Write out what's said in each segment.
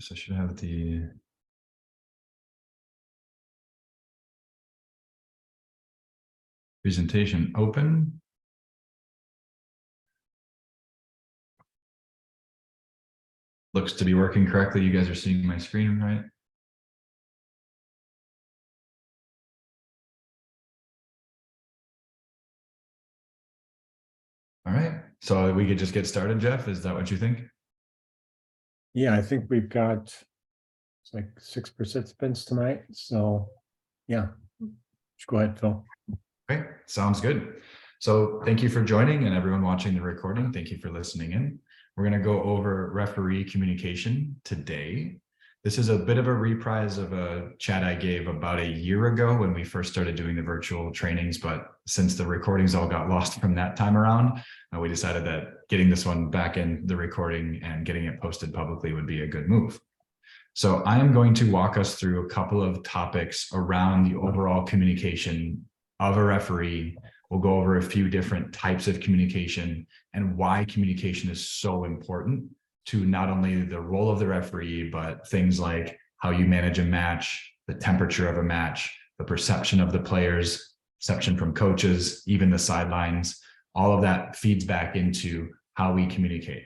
So I should have the presentation open. Looks to be working correctly. You guys are seeing my screen, right? All right. So we could just get started, Jeff. Is that what you think? Yeah, I think we've got it's like 6 participants tonight. So yeah, go ahead, Phil. Okay, sounds good. So thank you for joining, and everyone watching the recording, thank you for listening in. We're going to go over referee communication today. This is a bit of a reprise of a chat I gave about a year ago when we first started doing the virtual trainings, but since the recordings all got lost from that time around, we decided that getting this one back in the recording and getting it posted publicly would be a good move. So I am going to walk us through a couple of topics around the overall communication of a referee. We'll go over a few different types of communication and why communication is so important to not only the role of the referee, but things like how you manage a match, the temperature of a match, the perception of the players, perception from coaches, even the sidelines. All of that feeds back into how we communicate.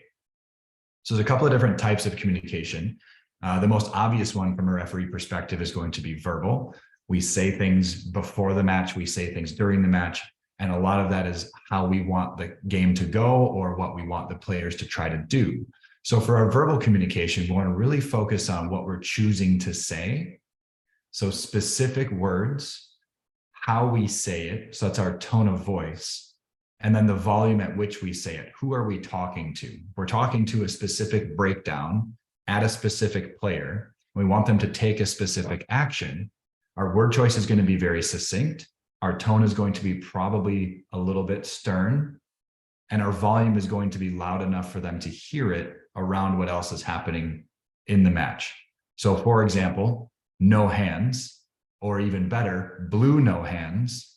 So there's a couple of different types of communication. The most obvious one from a referee perspective is going to be verbal. We say things before the match, we say things during the match, and a lot of that is how we want the game to go or what we want the players to try to do. So for our verbal communication, we want to really focus on what we're choosing to say. So specific words, how we say it, so that's our tone of voice, and then the volume at which we say it. Who are we talking to? We're talking to a specific breakdown at a specific player. We want them to take a specific action. Our word choice is going to be very succinct. Our tone is going to be probably a little bit stern, and our volume is going to be loud enough for them to hear it around what else is happening in the match. So for example, no hands, or even better, blue no hands,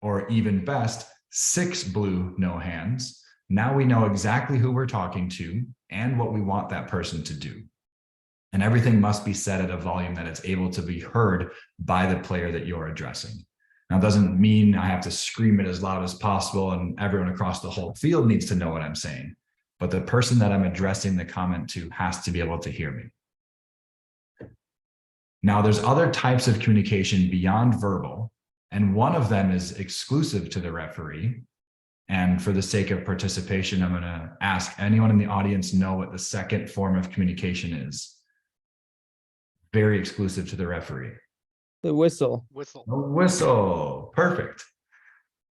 or even best, 6 blue no hands. Now we know exactly who we're talking to and what we want that person to do. And everything must be said at a volume that it's able to be heard by the player that you're addressing. Now, it doesn't mean I have to scream it as loud as possible and everyone across the whole field needs to know what I'm saying. But the person that I'm addressing the comment to has to be able to hear me. Now, there's other types of communication beyond verbal, and one of them is exclusive to the referee. And for the sake of participation, I'm going to ask anyone in the audience know what the second form of communication is. Very exclusive to the referee. The whistle. A whistle. Perfect.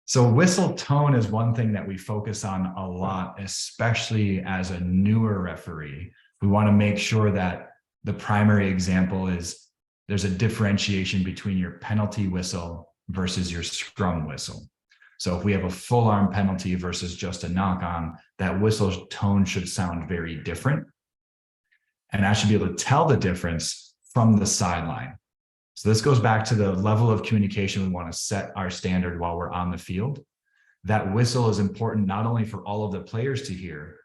So whistle tone is one thing that we focus on a lot, especially as a newer referee. We want to make sure that the primary example is there's a differentiation between your penalty whistle versus your scrum whistle. So if we have a full arm penalty versus just a knock on, that whistle tone should sound very different. And I should be able to tell the difference from the sideline. So this goes back to the level of communication we want to set our standard while we're on the field. That whistle is important not only for all of the players to hear,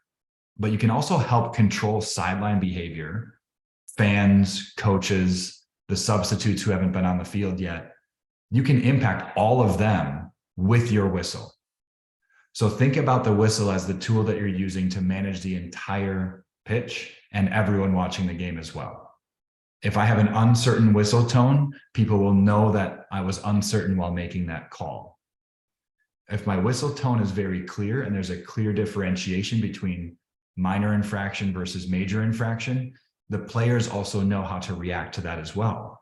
but you can also help control sideline behavior, fans, coaches, the substitutes who haven't been on the field yet. You can impact all of them with your whistle. So think about the whistle as the tool that you're using to manage the entire pitch and everyone watching the game as well. If I have an uncertain whistle tone, people will know that I was uncertain while making that call. If my whistle tone is very clear and there's a clear differentiation between minor infraction versus major infraction, the players also know how to react to that as well.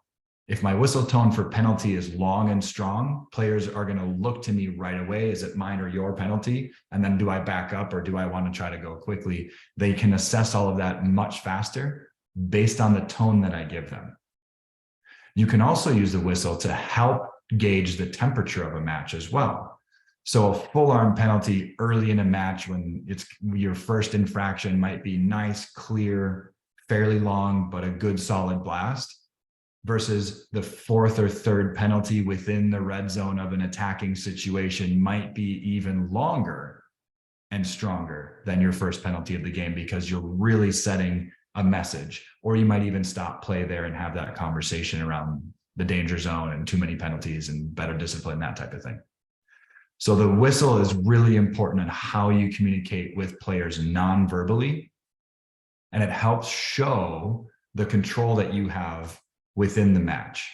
If my whistle tone for penalty is long and strong, players are going to look to me right away. Is it mine or your penalty? And then do I back up or do I want to try to go quickly? They can assess all of that much faster based on the tone that I give them. You can also use the whistle to help gauge the temperature of a match as well. So a full arm penalty early in a match when it's your first infraction might be nice, clear, fairly long, but a good solid blast, versus the 4th or 3rd penalty within the red zone of an attacking situation might be even longer and stronger than your first penalty of the game because you're really setting a message, or you might even stop play there and have that conversation around the danger zone and too many penalties and better discipline, that type of thing. So the whistle is really important in how you communicate with players non-verbally, and it helps show the control that you have within the match.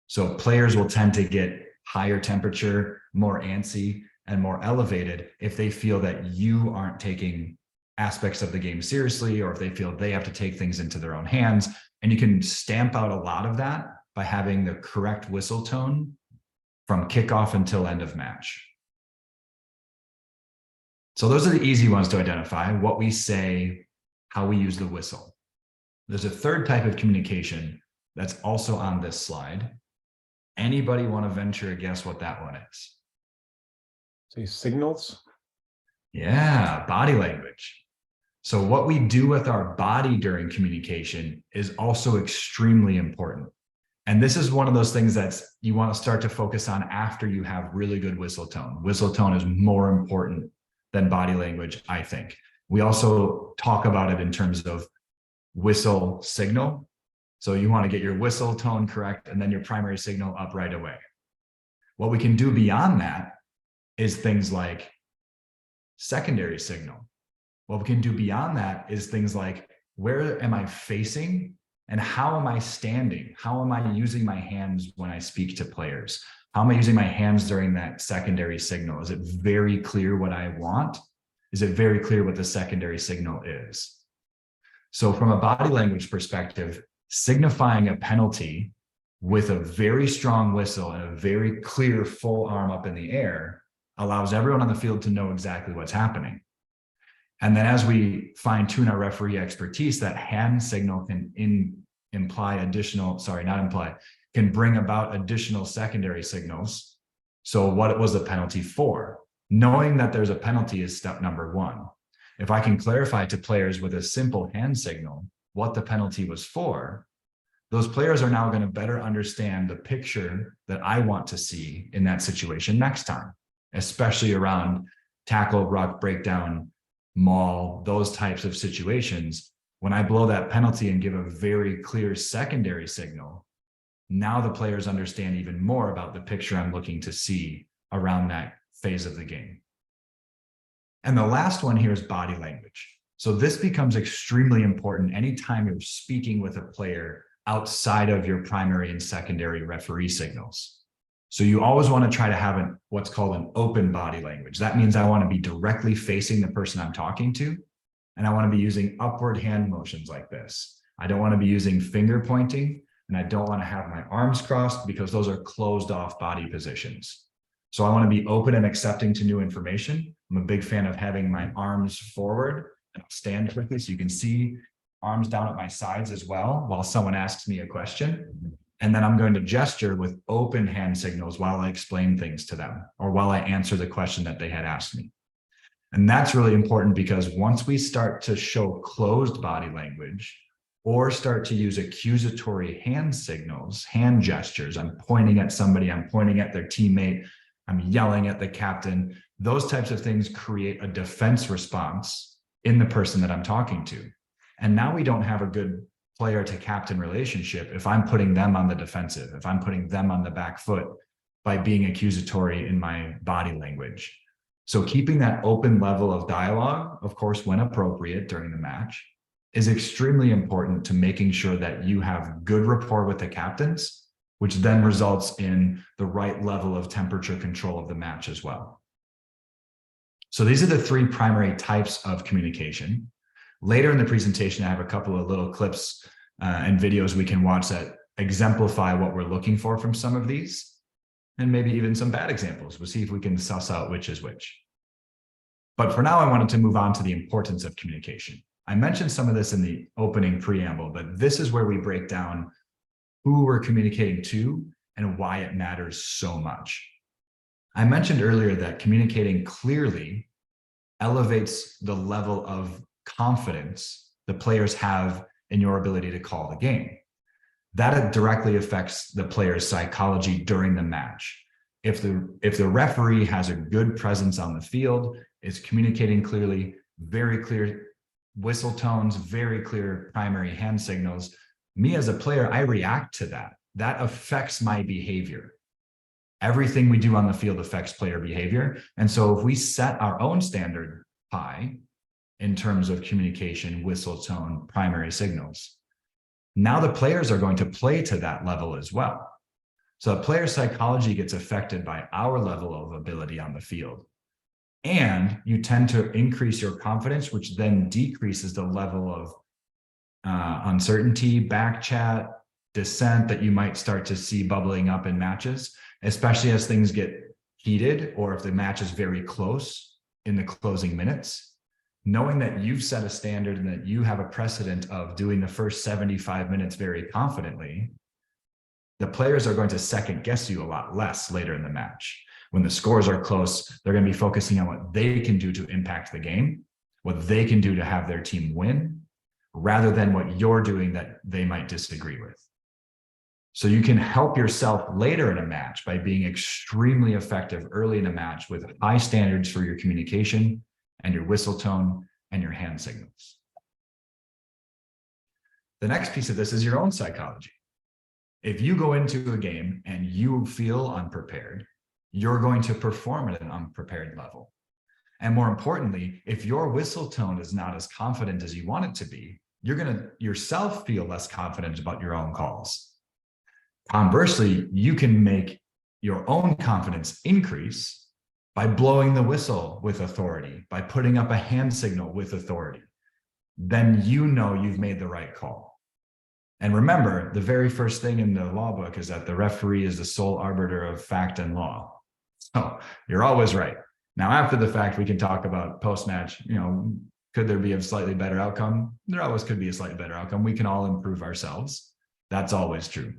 So players will tend to get higher temperature, more antsy, and more elevated if they feel that you aren't taking aspects of the game seriously, or if they feel they have to take things into their own hands. And you can stamp out a lot of that by having the correct whistle tone from kickoff until end of match. So those are the easy ones to identify: what we say, how we use the whistle. There's a third type of communication that's also on this slide. Anybody want to venture a guess what that one is? Say signals. Yeah, body language. So what we do with our body during communication is also extremely important. And this is one of those things that you want to start to focus on after you have really good whistle tone. Whistle tone is more important than body language, I think. We also talk about it in terms of whistle signal. So you want to get your whistle tone correct and then your primary signal up right away. What we can do beyond that is things like secondary signal. What we can do beyond that is things like, where am I facing and how am I standing? How am I using my hands when I speak to players? How am I using my hands during that secondary signal? Is it very clear what I want? Is it very clear what the secondary signal is? So from a body language perspective, signifying a penalty with a very strong whistle and a very clear full arm up in the air allows everyone on the field to know exactly what's happening. And then as we fine tune our referee expertise, that hand signal can can bring about additional secondary signals. So what was the penalty for? Knowing that there's a penalty is step number one. If I can clarify to players with a simple hand signal what the penalty was for, those players are now going to better understand the picture that I want to see in that situation next time, especially around tackle, ruck, breakdown, maul, those types of situations. When I blow that penalty and give a very clear secondary signal, now the players understand even more about the picture I'm looking to see around that phase of the game. And the last one here is body language. So this becomes extremely important anytime you're speaking with a player outside of your primary and secondary referee signals. So you always want to try to have what's called an open body language. That means I want to be directly facing the person I'm talking to, and I want to be using upward hand motions like this. I don't want to be using finger pointing, and I don't want to have my arms crossed because those are closed off body positions. So I want to be open and accepting to new information. I'm a big fan of having my arms forward, and I'll stand quickly so you can see arms down at my sides as well while someone asks me a question. And then I'm going to gesture with open hand signals while I explain things to them or while I answer the question that they had asked me. And that's really important because once we start to show closed body language or start to use accusatory hand signals, hand gestures, I'm pointing at somebody, I'm pointing at their teammate, I'm yelling at the captain, those types of things create a defense response in the person that I'm talking to. And now we don't have a good player to captain relationship if I'm putting them on the defensive, if I'm putting them on the back foot by being accusatory in my body language. So keeping that open level of dialogue, of course, when appropriate during the match, is extremely important to making sure that you have good rapport with the captains, which then results in the right level of temperature control of the match as well. So these are the three primary types of communication. Later in the presentation, I have a couple of little clips and videos we can watch that exemplify what we're looking for from some of these, and maybe even some bad examples. We'll see if we can suss out which is which. But for now, I wanted to move on to the importance of communication. I mentioned some of this in the opening preamble, but this is where we break down who we're communicating to and why it matters so much. I mentioned earlier that communicating clearly elevates the level of confidence the players have in your ability to call the game. That directly affects the player's psychology during the match. If the referee has a good presence on the field, is communicating clearly, very clear whistle tones, very clear primary hand signals, me as a player, I react to that. That affects my behavior. Everything we do on the field affects player behavior. And so if we set our own standard high in terms of communication, whistle tone, primary signals, now the players are going to play to that level as well. So player psychology gets affected by our level of ability on the field. And you tend to increase your confidence, which then decreases the level of uncertainty, back chat, dissent that you might start to see bubbling up in matches, especially as things get heated or if the match is very close in the closing minutes. Knowing that you've set a standard and that you have a precedent of doing the first 75 minutes very confidently, the players are going to second guess you a lot less later in the match. When the scores are close, they're going to be focusing on what they can do to impact the game, what they can do to have their team win, rather than what you're doing that they might disagree with. So you can help yourself later in a match by being extremely effective early in a match with high standards for your communication and your whistle tone and your hand signals. The next piece of this is your own psychology. If you go into a game and you feel unprepared, you're going to perform at an unprepared level. And more importantly, if your whistle tone is not as confident as you want it to be, you're going to yourself feel less confident about your own calls. Conversely, you can make your own confidence increase by blowing the whistle with authority, by putting up a hand signal with authority. Then you know you've made the right call. And remember, the very first thing in the law book is that the referee is the sole arbiter of fact and law. So you're always right. Now, after the fact, we can talk about post-match, could there be a slightly better outcome? There always could be a slightly better outcome. We can all improve ourselves. That's always true.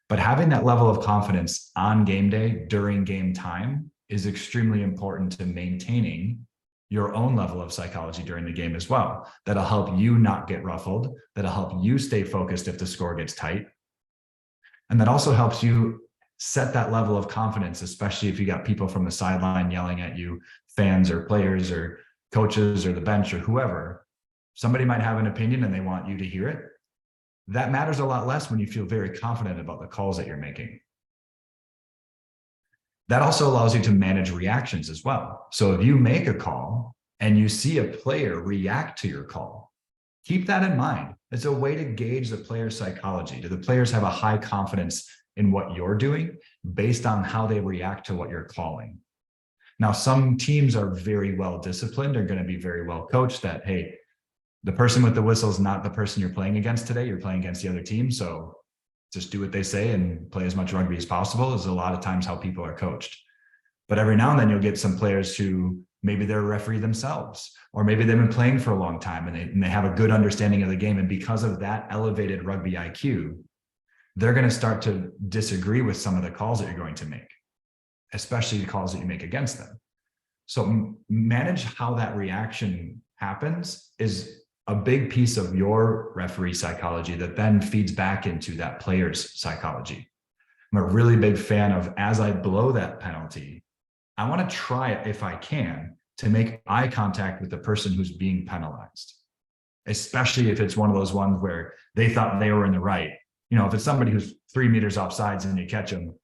But having that level of confidence on game day during game time is extremely important to maintaining your own level of psychology during the game as well. That'll help you not get ruffled. That'll help you stay focused if the score gets tight. And that also helps you set that level of confidence, especially if you got people from the sideline yelling at you, fans or players or coaches or the bench or whoever. Somebody might have an opinion and they want you to hear it. That matters a lot less when you feel very confident about the calls that you're making. That also allows you to manage reactions as well. So if you make a call and you see a player react to your call, keep that in mind. It's a way to gauge the player's psychology. Do the players have a high confidence in what you're doing based on how they react to what you're calling? Now, some teams are very well disciplined, are going to be very well coached that, hey, the person with the whistle is not the person you're playing against today. You're playing against the other team. So just do what they say and play as much rugby as possible is a lot of times how people are coached. But every now and then you'll get some players who maybe they're a referee themselves, or maybe they've been playing for a long time and they have a good understanding of the game. And because of that elevated rugby IQ, they're going to start to disagree with some of the calls that you're going to make, especially the calls that you make against them. So manage how that reaction happens is a big piece of your referee psychology that then feeds back into that player's psychology. I'm a really big fan of, as I blow that penalty, I want to try it if I can to make eye contact with the person who's being penalized, especially if it's one of those ones where they thought they were in the right. If it's somebody who's 3 meters offsides and you catch them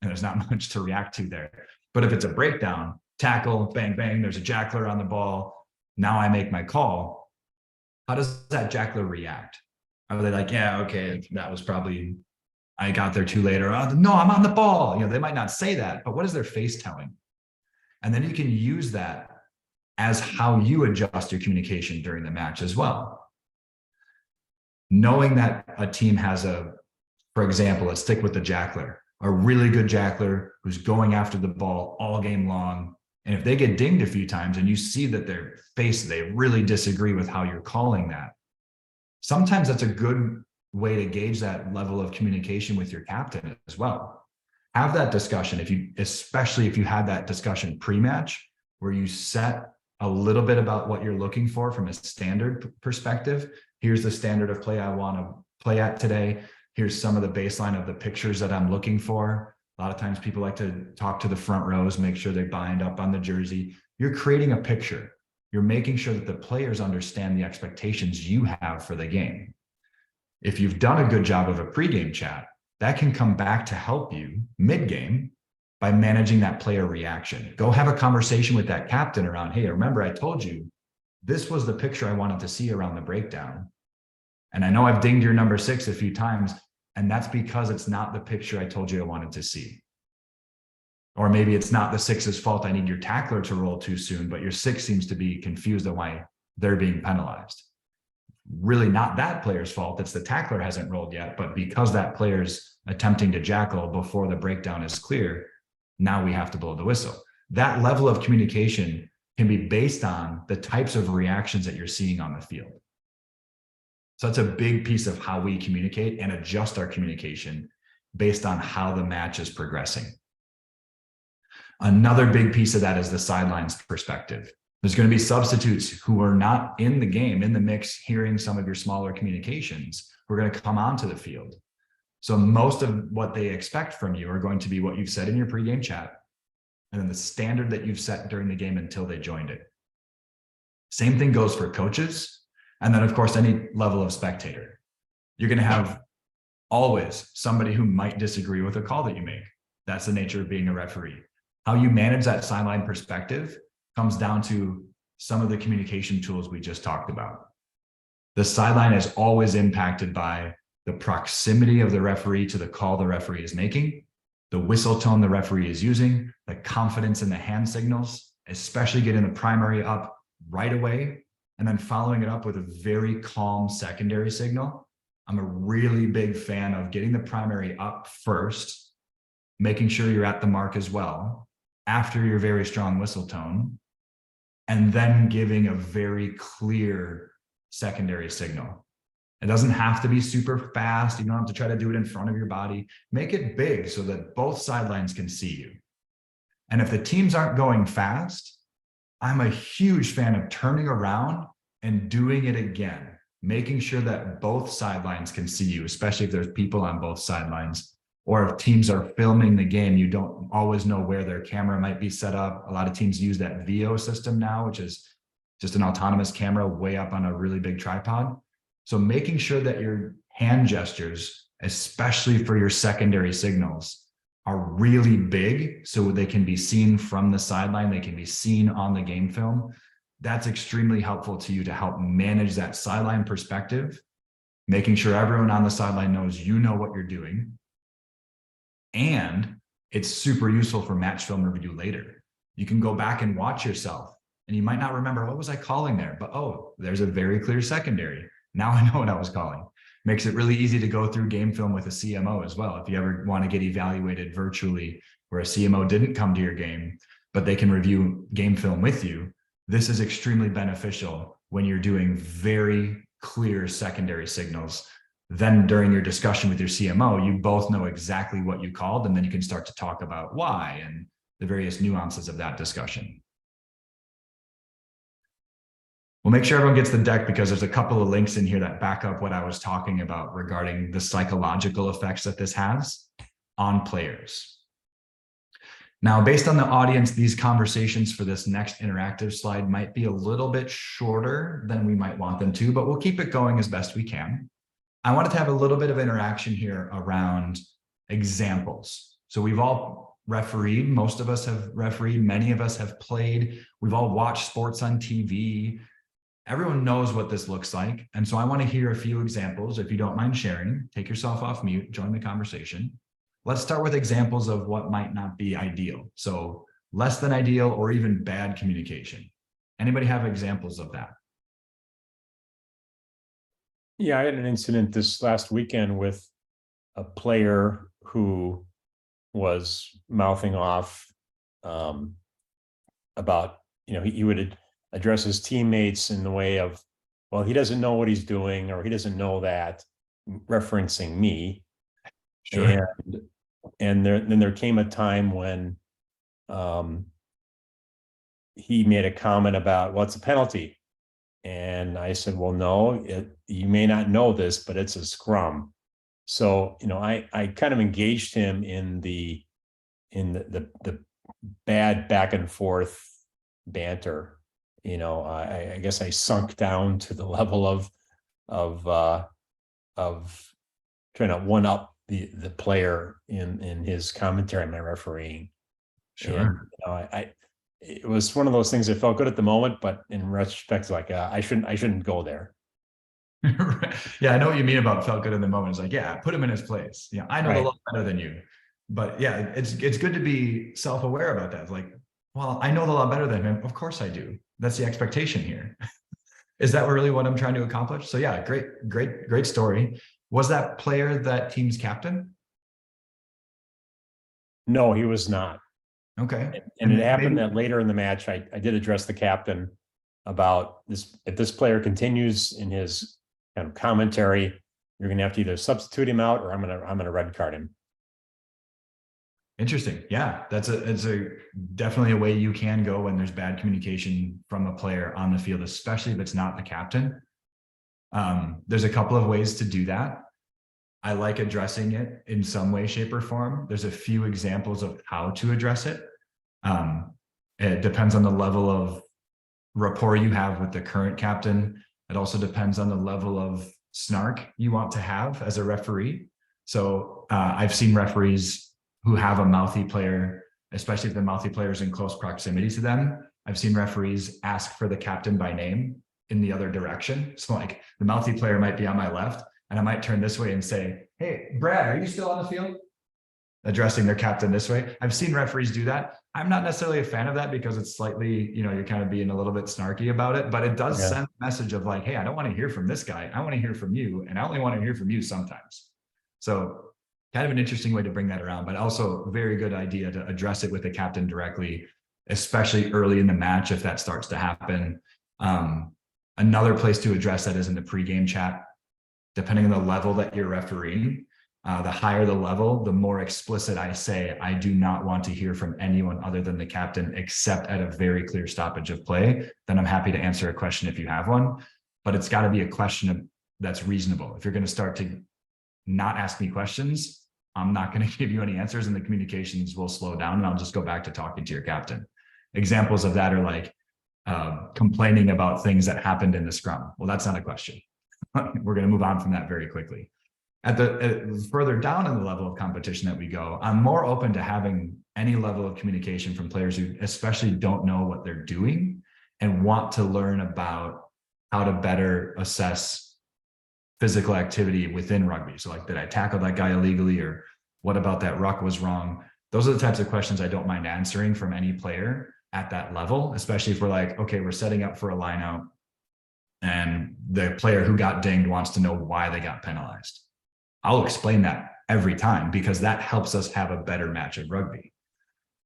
and there's not much to react to there. But if it's a breakdown, tackle, bang, bang, there's a jackler on the ball. Now I make my call. How does that jackler react? Are they like, yeah, okay, that was probably, I got there too late, or no, I'm on the ball. They might not say that, but what is their face telling? And then you can use that as how you adjust your communication during the match as well. Knowing that a team has for example, let's stick with the jackler, a really good jackler who's going after the ball all game long. And if they get dinged a few times and you see that their face, they really disagree with how you're calling that, sometimes that's a good way to gauge that level of communication with your captain as well. Have that discussion, especially if you had that discussion pre-match, where you set a little bit about what you're looking for from a standard perspective. Here's the standard of play I want to play at today. Here's some of the baseline of the pictures that I'm looking for. A lot of times people like to talk to the front rows, make sure they bind up on the jersey. You're creating a picture. you're making sure that the players understand the expectations you have for the game. If you've done a good job of a pregame chat, that can come back to help you mid-game by managing that player reaction. Go have a conversation with that captain around, hey, remember I told you this was the picture I wanted to see around the breakdown. And I know I've dinged your number 6 a few times, and that's because it's not the picture I told you I wanted to see. Or maybe it's not the 6's fault. I need your tackler to roll too soon, but your 6 seems to be confused on why they're being penalized. Really not that player's fault. It's the tackler hasn't rolled yet, but because that player's attempting to jackal before the breakdown is clear, now we have to blow the whistle. That level of communication can be based on the types of reactions that you're seeing on the field. So that's a big piece of how we communicate and adjust our communication based on how the match is progressing. Another big piece of that is the sidelines perspective. There's going to be substitutes who are not in the game, in the mix, hearing some of your smaller communications, who are going to come onto the field. So most of what they expect from you are going to be what you've said in your pregame chat, and then the standard that you've set during the game until they joined it. Same thing goes for coaches. And then, of course, any level of spectator. You're going to have always somebody who might disagree with a call that you make. That's the nature of being a referee. How you manage that sideline perspective comes down to some of the communication tools we just talked about. The sideline is always impacted by the proximity of the referee to the call the referee is making, the whistle tone the referee is using, the confidence in the hand signals, especially getting the primary up right away, and then following it up with a very calm secondary signal. I'm a really big fan of getting the primary up first, making sure you're at the mark as well, after your very strong whistle tone, and then giving a very clear secondary signal. It doesn't have to be super fast. You don't have to try to do it in front of your body. Make it big so that both sidelines can see you. And if the teams aren't going fast, I'm a huge fan of turning around and doing it again, making sure that both sidelines can see you, especially if there's people on both sidelines, or if teams are filming the game, you don't always know where their camera might be set up. A lot of teams use that VO system now, which is just an autonomous camera way up on a really big tripod. So making sure that your hand gestures, especially for your secondary signals, are really big so they can be seen from the sideline, they can be seen on the game film. That's extremely helpful to you to help manage that sideline perspective, making sure everyone on the sideline knows you know what you're doing. And it's super useful for match film review later. You can go back and watch yourself, and you might not remember, what was I calling there? But oh, there's a very clear secondary. Now I know what I was calling. Makes it really easy to go through game film with a CMO as well. If you ever want to get evaluated virtually where a CMO didn't come to your game, but they can review game film with you, this is extremely beneficial when you're doing very clear secondary signals. Then during your discussion with your CMO, you both know exactly what you called, and then you can start to talk about why and the various nuances of that discussion. We'll make sure everyone gets the deck because there's a couple of links in here that back up what I was talking about regarding the psychological effects that this has on players. Now, based on the audience, these conversations for this next interactive slide might be a little bit shorter than we might want them to, but we'll keep it going as best we can. I wanted to have a little bit of interaction here around examples. So we've all refereed, most of us have refereed, many of us have played, we've all watched sports on TV. Everyone knows what this looks like. And so I want to hear a few examples. If you don't mind sharing, take yourself off mute, join the conversation. Let's start with examples of what might not be ideal. So less than ideal or even bad communication. Anybody have examples of that? Yeah, I had an incident this last weekend with a player who was mouthing off about, he would address his teammates in the way of, well, he doesn't know what he's doing, or he doesn't know that, referencing me. Sure. And then there came a time when he made a comment about, well, it's a penalty. And I said, well, no, you may not know this, but it's a scrum. So, I kind of engaged him in the bad back and forth banter. I guess I sunk down to the level of trying to one up the player in his commentary on my refereeing. And Sure. it was one of those things that felt good at the moment, but in retrospect, like I shouldn't go there. Yeah, I know what you mean about felt good in the moment. It's like, yeah, put him in his place. Yeah, I know the Right. law better than you. But yeah, it's good to be self-aware about that. It's like, well, I know the law better than him. Of course I do. That's the expectation here. Is that really what I'm trying to accomplish? So yeah, great story. Was that player that team's captain? No, he was not. Okay. And it And happened maybe that later in the match, I did address the captain about this. If this player continues in his kind of commentary, you're going to have to either substitute him out or I'm going to red card him. interesting. Yeah, it's a definitely a way you can go when there's bad communication from a player on the field, especially if it's not the captain. There's a couple of ways to do that. I like addressing it in some way, shape, or form. There's a few examples of how to address it. It depends on the level of rapport you have with the current captain. It also depends on the level of snark you want to have as a referee. So I've seen referees who have a mouthy player, especially if the mouthy player is in close proximity to them. I've seen referees ask for the captain by name in the other direction. So like the mouthy player might be on my left, and I might turn this way and say, "Hey, Brad, are you still on the field?" Addressing their captain this way. I've seen referees do that. I'm not necessarily a fan of that because it's slightly, you're kind of being a little bit snarky about it, but it does Yeah. send a message of like, hey, I don't want to hear from this guy. I want to hear from you. And I only want to hear from you sometimes. So kind of an interesting way to bring that around, but also very good idea to address it with the captain directly, especially early in the match if that starts to happen. Another place to address that is in the pregame chat, depending on the level that you're refereeing. The higher the level, the more explicit I say, I do not want to hear from anyone other than the captain, except at a very clear stoppage of play. Then I'm happy to answer a question if you have one, but it's got to be a question that's reasonable. If you're going to start to not ask me questions, I'm not going to give you any answers and the communications will slow down and I'll just go back to talking to your captain. Examples of that are like complaining about things that happened in the scrum. Well, that's not a question. We're going to move on from that very quickly. At further down in the level of competition that we go, I'm more open to having any level of communication from players who especially don't know what they're doing and want to learn about how to better assess physical activity within rugby. So like, did I tackle that guy illegally, or what about that ruck was wrong? Those are the types of questions I don't mind answering from any player at that level, especially if we're like, okay, we're setting up for a line out and the player who got dinged wants to know why they got penalized. I'll explain that every time because that helps us have a better match of rugby.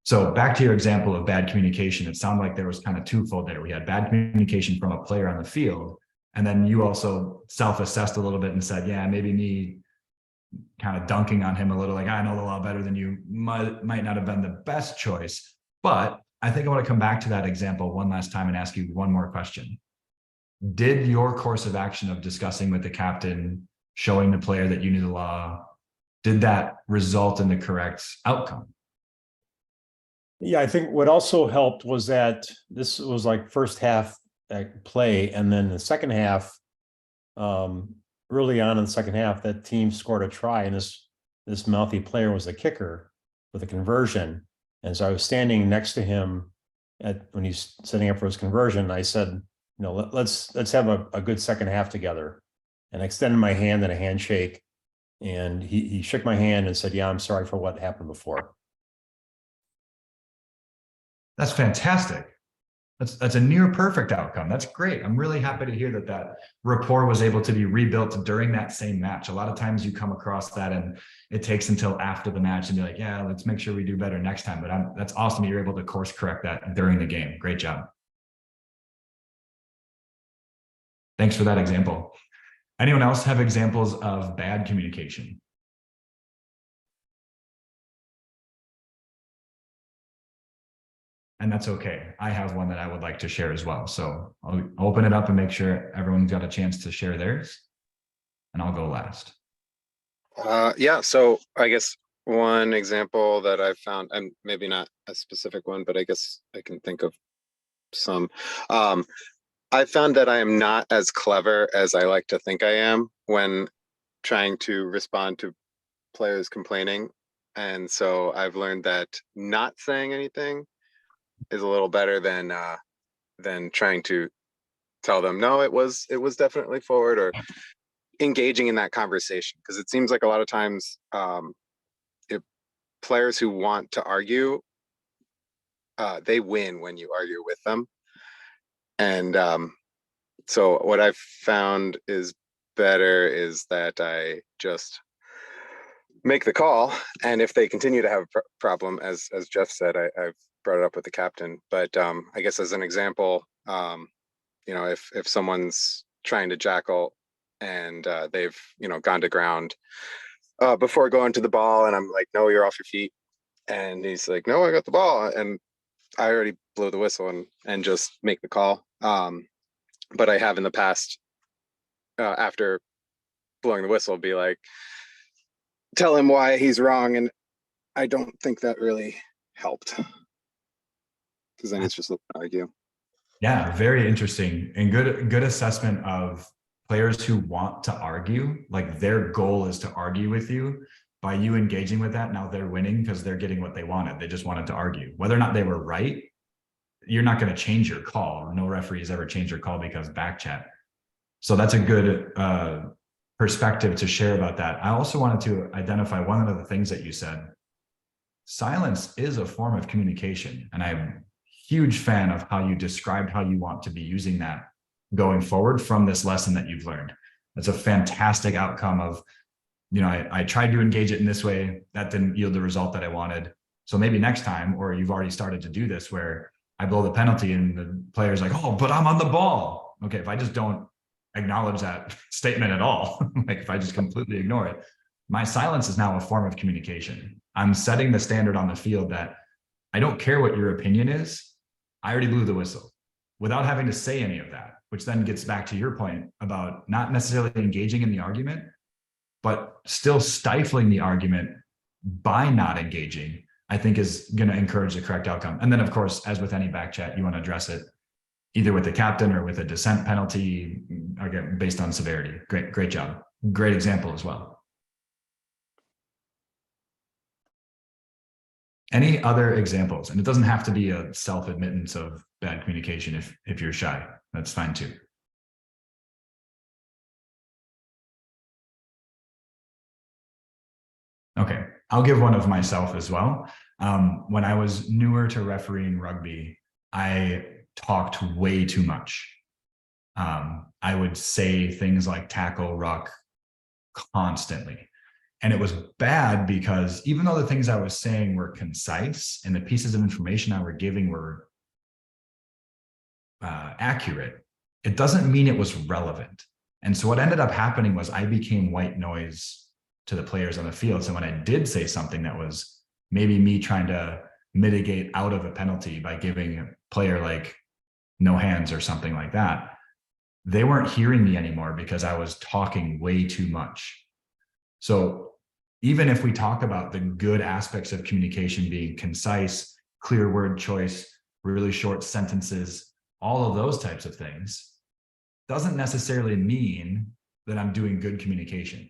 So back to your example of bad communication, it sounded like there was kind of twofold there. We had bad communication from a player on the field, and then you also self-assessed a little bit and said, yeah, maybe me kind of dunking on him a little, like, I know the law better than you, might not have been the best choice. But I think I want to come back to that example one last time and ask you one more question. Did your course of action of discussing with the captain, showing the player that you knew the law, did that result in the correct outcome? Yeah, I think what also helped was that this was like first half play, and then the second half, early on in the second half, that team scored a try, and this mouthy player was a kicker with a conversion. And so I was standing next to him when he's setting up for his conversion. I said, let's have a good second half together, and I extended my hand in a handshake, and he shook my hand and said, yeah, I'm sorry for what happened before. That's fantastic. That's a near perfect outcome. That's great. I'm really happy to hear that rapport was able to be rebuilt during that same match. A lot of times you come across that and it takes until after the match and be like, yeah, let's make sure we do better next time. But that's awesome that you're able to course correct that during the game. Great job. Thanks for that example. Anyone else have examples of bad communication? And that's okay. I have one that I would like to share as well. So I'll open it up and make sure everyone's got a chance to share theirs. And I'll go last. Yeah, so I guess one example that I've found, and maybe not a specific one, but I guess I can think of some. I found that I am not as clever as I like to think I am when trying to respond to players complaining. And so I've learned that not saying anything is a little better than trying to tell them, no, it was definitely forward, or engaging in that conversation. Because it seems like a lot of times if players who want to argue, they win when you argue with them. And so what I've found is better is that I just make the call, and if they continue to have a problem, as Jeff said, I've brought it up with the captain. But I guess as an example, if someone's trying to jackal and they've gone to ground before going to the ball, and I'm like, no, you're off your feet, and he's like, no, I got the ball, and I already blow the whistle and just make the call. But I have in the past, after blowing the whistle, be like, tell him why he's wrong, and I don't think that really helped, because then it's just looking to argue. Yeah, very interesting and good assessment of players who want to argue. Like their goal is to argue with you. By you engaging with that, now they're winning because they're getting what they wanted. They just wanted to argue. Whether or not they were right, you're not going to change your call. No referee has ever changed your call because back chat. So that's a good perspective to share about that. I also wanted to identify one of the things that you said. Silence is a form of communication, and I'm a huge fan of how you described how you want to be using that going forward from this lesson that you've learned. That's a fantastic outcome of, I tried to engage it in this way, that didn't yield the result that I wanted. So maybe next time, or you've already started to do this, where I blow the penalty and the player's like, oh, but I'm on the ball. Okay, if I just don't acknowledge that statement at all, like if I just completely ignore it, my silence is now a form of communication. I'm setting the standard on the field that I don't care what your opinion is. I already blew the whistle without having to say any of that, which then gets back to your point about not necessarily engaging in the argument, but still stifling the argument by not engaging, I think is going to encourage the correct outcome. And then, of course, as with any back chat, you want to address it either with the captain or with a dissent penalty, again, based on severity. Great job. Great example as well. Any other examples? And it doesn't have to be a self-admittance of bad communication if you're shy. That's fine too. Okay, I'll give one of myself as well. When I was newer to refereeing rugby, I talked way too much. I would say things like tackle, ruck constantly. And it was bad because even though the things I was saying were concise and the pieces of information I were giving were accurate, it doesn't mean it was relevant. And so what ended up happening was I became white noise to the players on the field. So when I did say something that was maybe me trying to mitigate out of a penalty by giving a player like no hands or something like that, they weren't hearing me anymore because I was talking way too much. So even if we talk about the good aspects of communication being concise, clear word choice, really short sentences, all of those types of things, doesn't necessarily mean that I'm doing good communication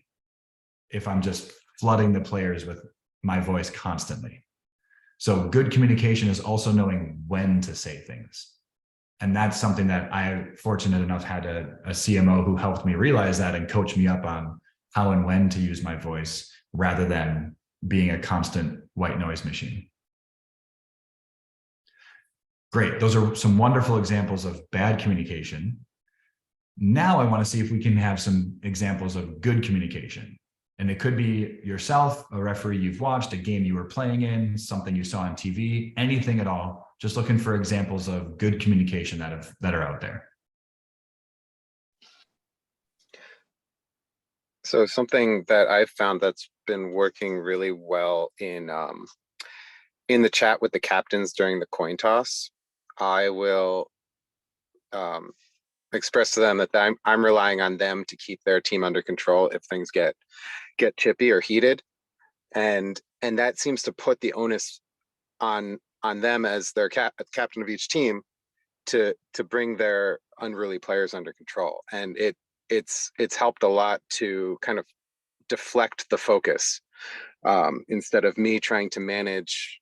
if I'm just flooding the players with my voice constantly. So good communication is also knowing when to say things. And that's something that I, fortunate enough, had a CMO who helped me realize that and coach me up on how and when to use my voice rather than being a constant white noise machine. Great. Those are some wonderful examples of bad communication. Now I want to see if we can have some examples of good communication. And it could be yourself, a referee you've watched, a game you were playing in, something you saw on TV, anything at all. Just looking for examples of good communication that are out there. So something that I've found that's been working really well in the chat with the captains during the coin toss, I will express to them that I'm relying on them to keep their team under control if things get chippy or heated, and that seems to put the onus on them as their captain of each team to bring their unruly players under control, and it's helped a lot to kind of deflect the focus, instead of me trying to manage,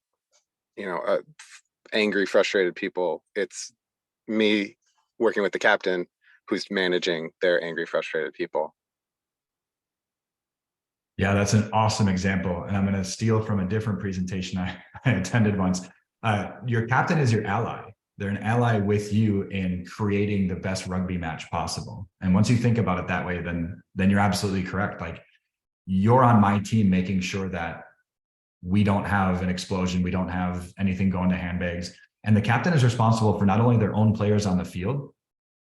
angry, frustrated people. It's me working with the captain who's managing their angry, frustrated people. Yeah, that's an awesome example. And I'm going to steal from a different presentation I attended once. Your captain is your ally. They're an ally with you in creating the best rugby match possible. And once you think about it that way, then you're absolutely correct. Like, you're on my team making sure that we don't have an explosion. We don't have anything going to handbags. And the captain is responsible for not only their own players on the field,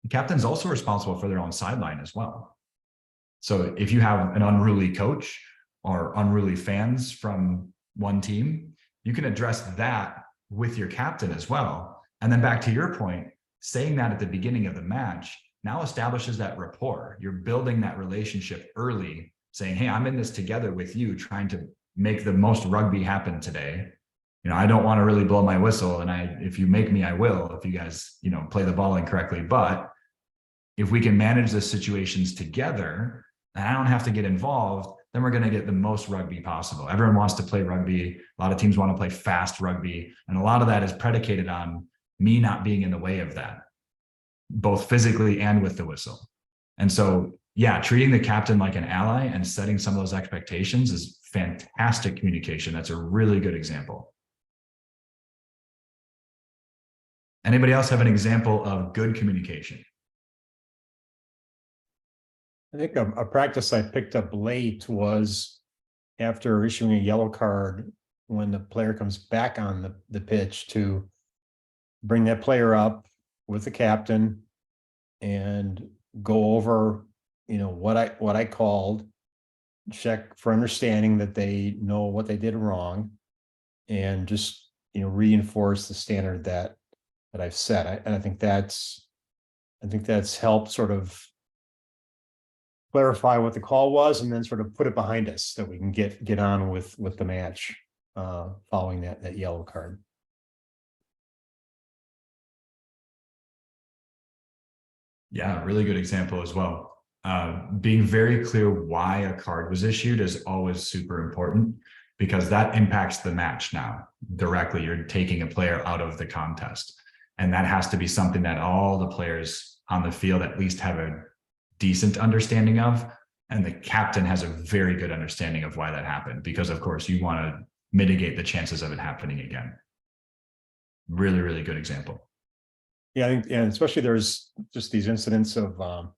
the captain's also responsible for their own sideline as well. So if you have an unruly coach or unruly fans from one team, you can address that with your captain as well. And then back to your point, saying that at the beginning of the match now establishes that rapport. You're building that relationship early, saying, hey, I'm in this together with you, trying to make the most rugby happen today. I don't want to really blow my whistle, and if you make me, I will, if you guys, play the ball incorrectly. But if we can manage the situations together, and I don't have to get involved, then we're going to get the most rugby possible. Everyone wants to play rugby. A lot of teams want to play fast rugby. And a lot of that is predicated on me not being in the way of that, both physically and with the whistle. And so, yeah, treating the captain like an ally and setting some of those expectations is fantastic communication. That's a really good example. Anybody else have an example of good communication? I think a practice I picked up late was after issuing a yellow card, when the player comes back on the pitch, to bring that player up with the captain and go over, what I called, check for understanding that they know what they did wrong, and just, reinforce the standard that I've set. And I think that's helped sort of clarify what the call was, and then sort of put it behind us so that we can get on with the match following that yellow card. Yeah, really good example as well. Being very clear why a card was issued is always super important, because that impacts the match now directly. You're taking a player out of the contest, and that has to be something that all the players on the field at least have a decent understanding of, and the captain has a very good understanding of why that happened, because of course you want to mitigate the chances of it happening again. Really, really good example. Yeah, I think, and especially there's just these incidents of a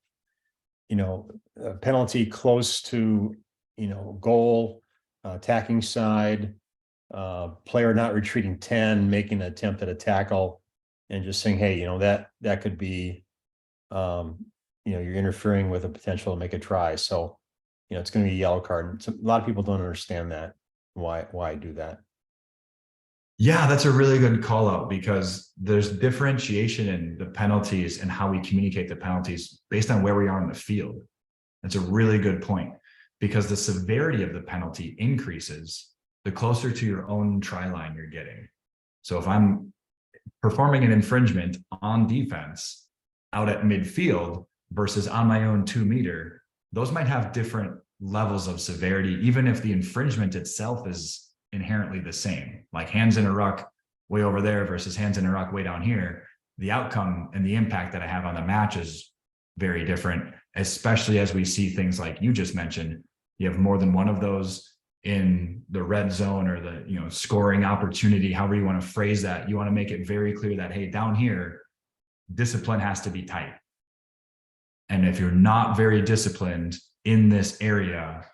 penalty close to goal, attacking side, player not retreating 10, making an attempt at a tackle, and just saying, hey, that could be you're interfering with a potential to make a try. So, it's going to be a yellow card. So a lot of people don't understand that, why I do that. Yeah, that's a really good call out, because there's differentiation in the penalties and how we communicate the penalties based on where we are in the field. That's a really good point, because the severity of the penalty increases the closer to your own try line you're getting. So if I'm performing an infringement on defense out at midfield versus on my own 2 meter, those might have different levels of severity, even if the infringement itself is inherently the same. Like hands in a ruck way over there versus hands in a ruck way down here, the outcome and the impact that I have on the match is very different, especially as we see things like you just mentioned. You have more than one of those in the red zone, or the scoring opportunity, however you want to phrase that. You want to make it very clear that, hey, down here, discipline has to be tight. And if you're not very disciplined in this area,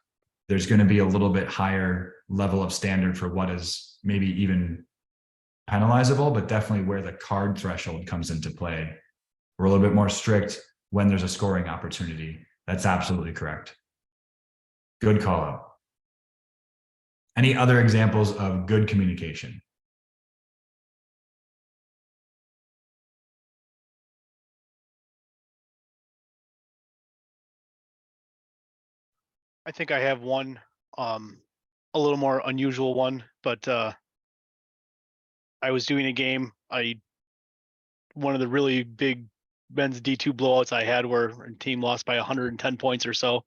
there's going to be a little bit higher level of standard for what is maybe even penalizable, but definitely where the card threshold comes into play. We're a little bit more strict when there's a scoring opportunity. That's absolutely correct. Good call out. Any other examples of good communication? I think I have one, a little more unusual one, but I was doing a game. I one of the really big men's D2 blowouts I had where a team lost by 110 points or so.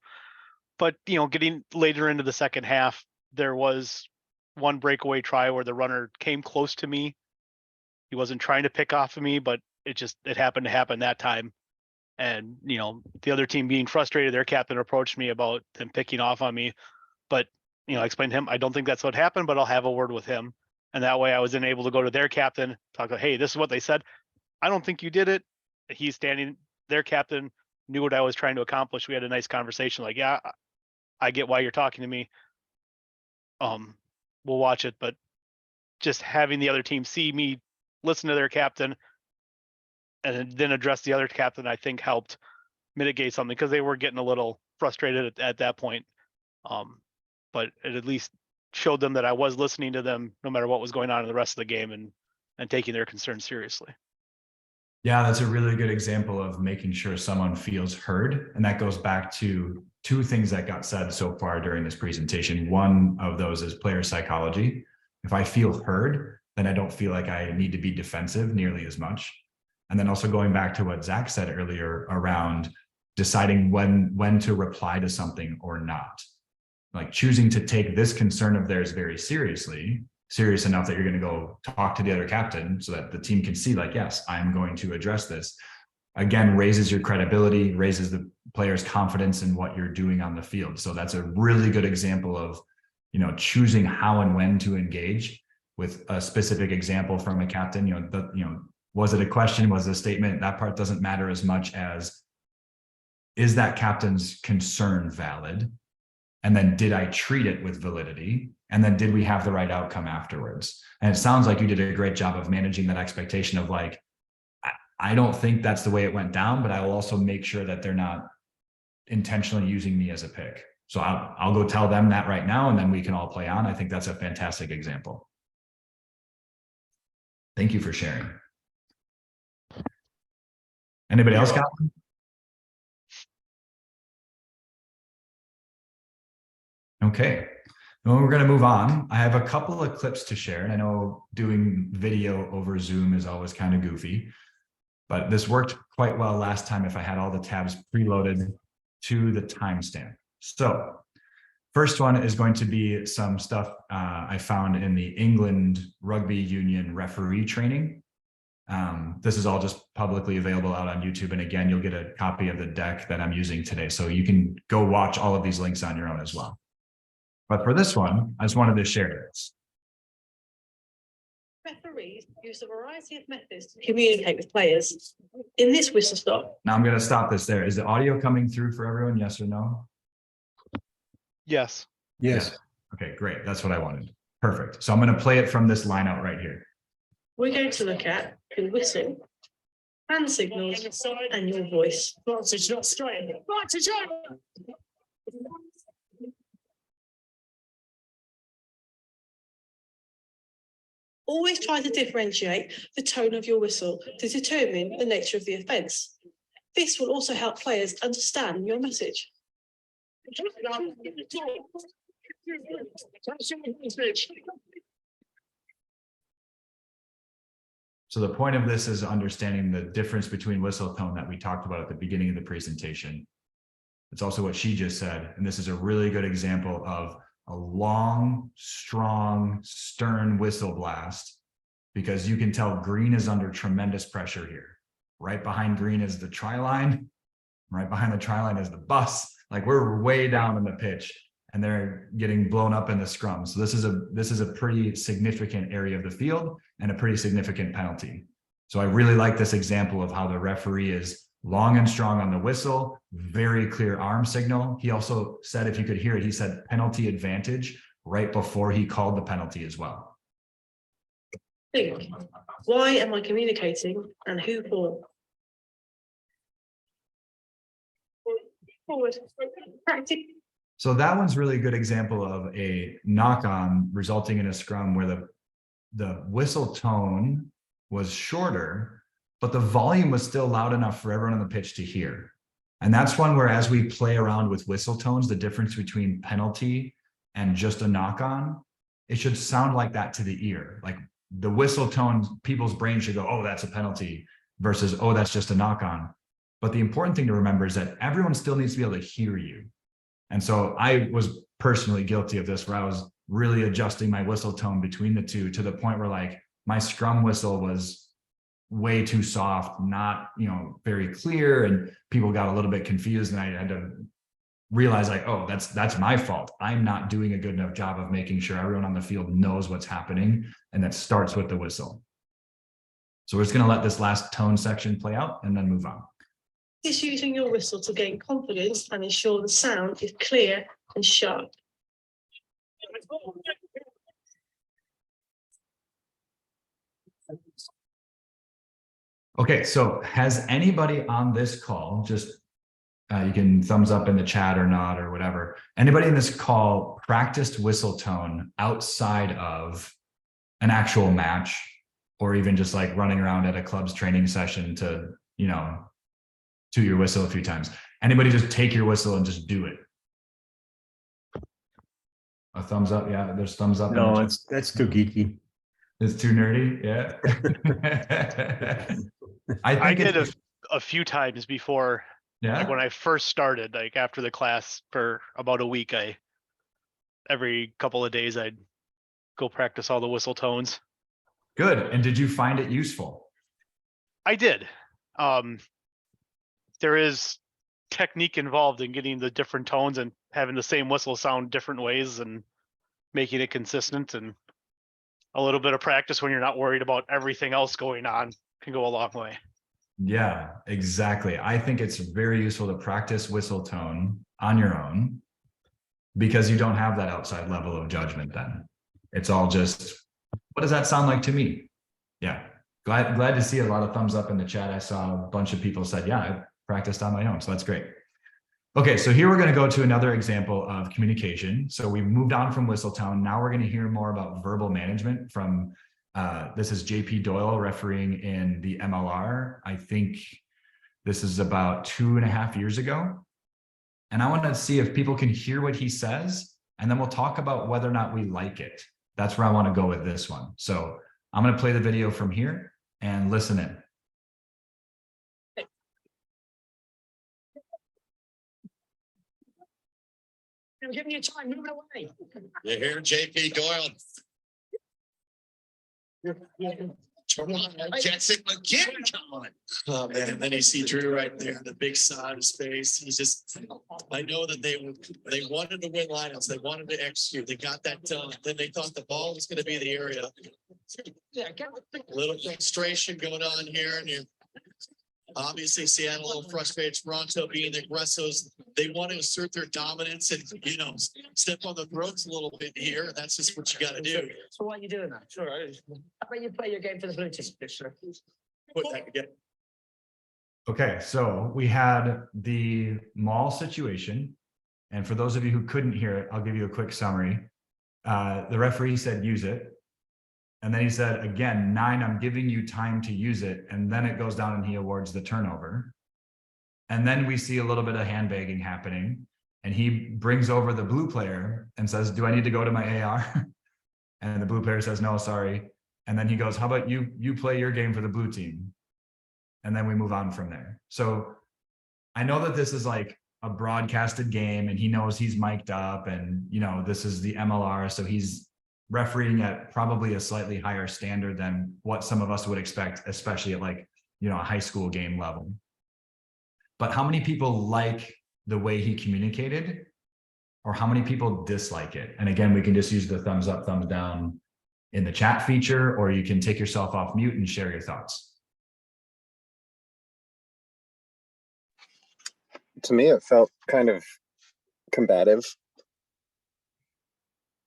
But, getting later into the second half, there was one breakaway try where the runner came close to me. He wasn't trying to pick off of me, but it happened to happen that time. And, the other team being frustrated, their captain approached me about them picking off on me. But, I explained to him, I don't think that's what happened, but I'll have a word with him. And that way I was then able to go to their captain, talk about, hey, this is what they said. I don't think you did it. He's standing, their captain knew what I was trying to accomplish. We had a nice conversation, like, yeah, I get why you're talking to me. We'll watch it, but just having the other team see me listen to their captain and then address the other captain, I think helped mitigate something because they were getting a little frustrated at that point. But it at least showed them that I was listening to them no matter what was going on in the rest of the game and taking their concerns seriously. Yeah, that's a really good example of making sure someone feels heard. And that goes back to two things that got said so far during this presentation. One of those is player psychology. If I feel heard, then I don't feel like I need to be defensive nearly as much. And then also going back to what Zach said earlier around deciding when to reply to something or not. Like choosing to take this concern of theirs very seriously, serious enough that you're going to go talk to the other captain so that the team can see like, yes, I'm going to address this. Again, raises your credibility, raises the player's confidence in what you're doing on the field. So that's a really good example of, choosing how and when to engage with a specific example from a captain. Was it a question? Was it a statement? That part doesn't matter as much as, is that captain's concern valid? And then did I treat it with validity? And then did we have the right outcome afterwards? And it sounds like you did a great job of managing that expectation of like, I don't think that's the way it went down, but I will also make sure that they're not intentionally using me as a pick. So I'll go tell them that right now, and then we can all play on. I think that's a fantastic example. Thank you for sharing. Anybody else got one? Okay, well, we're going to move on. I have a couple of clips to share, and I know doing video over Zoom is always kind of goofy, but this worked quite well last time if I had all the tabs preloaded to the timestamp. So first one is going to be some stuff I found in the England Rugby Union referee training. This is all just publicly available out on YouTube. And again, you'll get a copy of the deck that I'm using today. So you can go watch all of these links on your own as well. But for this one, I just wanted to share this. Referees use a variety of methods to communicate with players. In this whistle stop. Now I'm going to stop this there. Is the audio coming through for everyone? Yes or no? Yes. Yes. Okay, great. That's what I wanted. Perfect. So I'm going to play it from this line out right here. We're going to look at your whistle, hand signals, and your voice. Always try to differentiate the tone of your whistle to determine the nature of the offence. This will also help players understand your message. So the point of this is understanding the difference between whistle tone that we talked about at the beginning of the presentation. It's also what she just said, and this is a really good example of a long, strong, stern whistle blast, because you can tell green is under tremendous pressure here. Right behind green is the try line. Right behind the try line is the bus. Like we're way down in the pitch and they're getting blown up in the scrum. So this is a pretty significant area of the field and a pretty significant penalty. So I really like this example of how the referee is long and strong on the whistle, very clear arm signal. He also said, if you could hear it, he said penalty advantage right before he called the penalty as well. Think, why am I communicating and who for? Forward. Practice. So that one's really a good example of a knock-on resulting in a scrum where the whistle tone was shorter, but the volume was still loud enough for everyone on the pitch to hear. And that's one where, as we play around with whistle tones, the difference between penalty and just a knock-on, it should sound like that to the ear. Like the whistle tone, people's brains should go, oh, that's a penalty. versus, oh, that's just a knock on. But the important thing to remember is that everyone still needs to be able to hear you. And so I was personally guilty of this, where I was really adjusting my whistle tone between the two to the point where like my scrum whistle was way too soft, not, very clear, and people got a little bit confused, and I had to realize like, oh, that's my fault. I'm not doing a good enough job of making sure everyone on the field knows what's happening, and that starts with the whistle. So we're just going to let this last tone section play out and then move on. Is using your whistle to gain confidence and ensure the sound is clear and sharp. Okay, so has anybody on this call, just you can thumbs up in the chat or not or whatever, anybody in this call practiced whistle tone outside of an actual match, or even just like running around at a club's training session to, toot your whistle a few times? Anybody just take your whistle and just do it? A thumbs up. Yeah, there's thumbs up. No, that's too geeky. It's too nerdy. Yeah. I did a few times before. Yeah. Like when I first started, like after the class for about a week, every couple of days I'd go practice all the whistle tones. Good. And did you find it useful? I did. There is technique involved in getting the different tones and having the same whistle sound different ways and making it consistent, and a little bit of practice when you're not worried about everything else going on can go a long way. Yeah, exactly. I think it's very useful to practice whistle tone on your own, because you don't have that outside level of judgment then. It's all just, what does that sound like to me? Yeah. Glad to see a lot of thumbs up in the chat. I saw a bunch of people said, yeah, I practiced on my own. So that's great. Okay, so here we're going to go to another example of communication. So we've moved on from whistle tone. Now we're going to hear more about verbal management from, this is JP Doyle refereeing in the MLR. I think this is about 2.5 years ago. And I want to see if people can hear what he says, and then we'll talk about whether or not we like it. That's where I want to go with this one. So I'm going to play the video from here and listen in. Give me a time, move it away. You hear JP Doyle? Jensen again, come on. Oh man, and then you see Drew right there, the big side of space. He's just, I know that they wanted to win lineups, they wanted to execute, they got that done. Then they thought the ball was going to be the area. A little frustration going on here, and you obviously Seattle a little frustrated. Toronto being the aggressors, they want to assert their dominance and step on the throats a little bit here. That's just what you got to do. So why are you doing that? Sure. How about you play your game for the blue team? Sure. Put that together. Okay, so we had the mall situation. And for those of you who couldn't hear it, I'll give you a quick summary. The referee said, use it. And then he said, again, 9, I'm giving you time to use it. And then it goes down and he awards the turnover. And then we see a little bit of handbagging happening. And he brings over the blue player and says, do I need to go to my AR? And the blue player says, no, sorry. And then he goes, how about you play your game for the blue team? And then we move on from there. So I know that this is like a broadcasted game and he knows he's mic'd up and, this is the MLR. So he's refereeing at probably a slightly higher standard than what some of us would expect, especially at like, a high school game level. But how many people like the way he communicated, or how many people dislike it? And again, we can just use the thumbs up, thumbs down in the chat feature, or you can take yourself off mute and share your thoughts. To me, it felt kind of combative.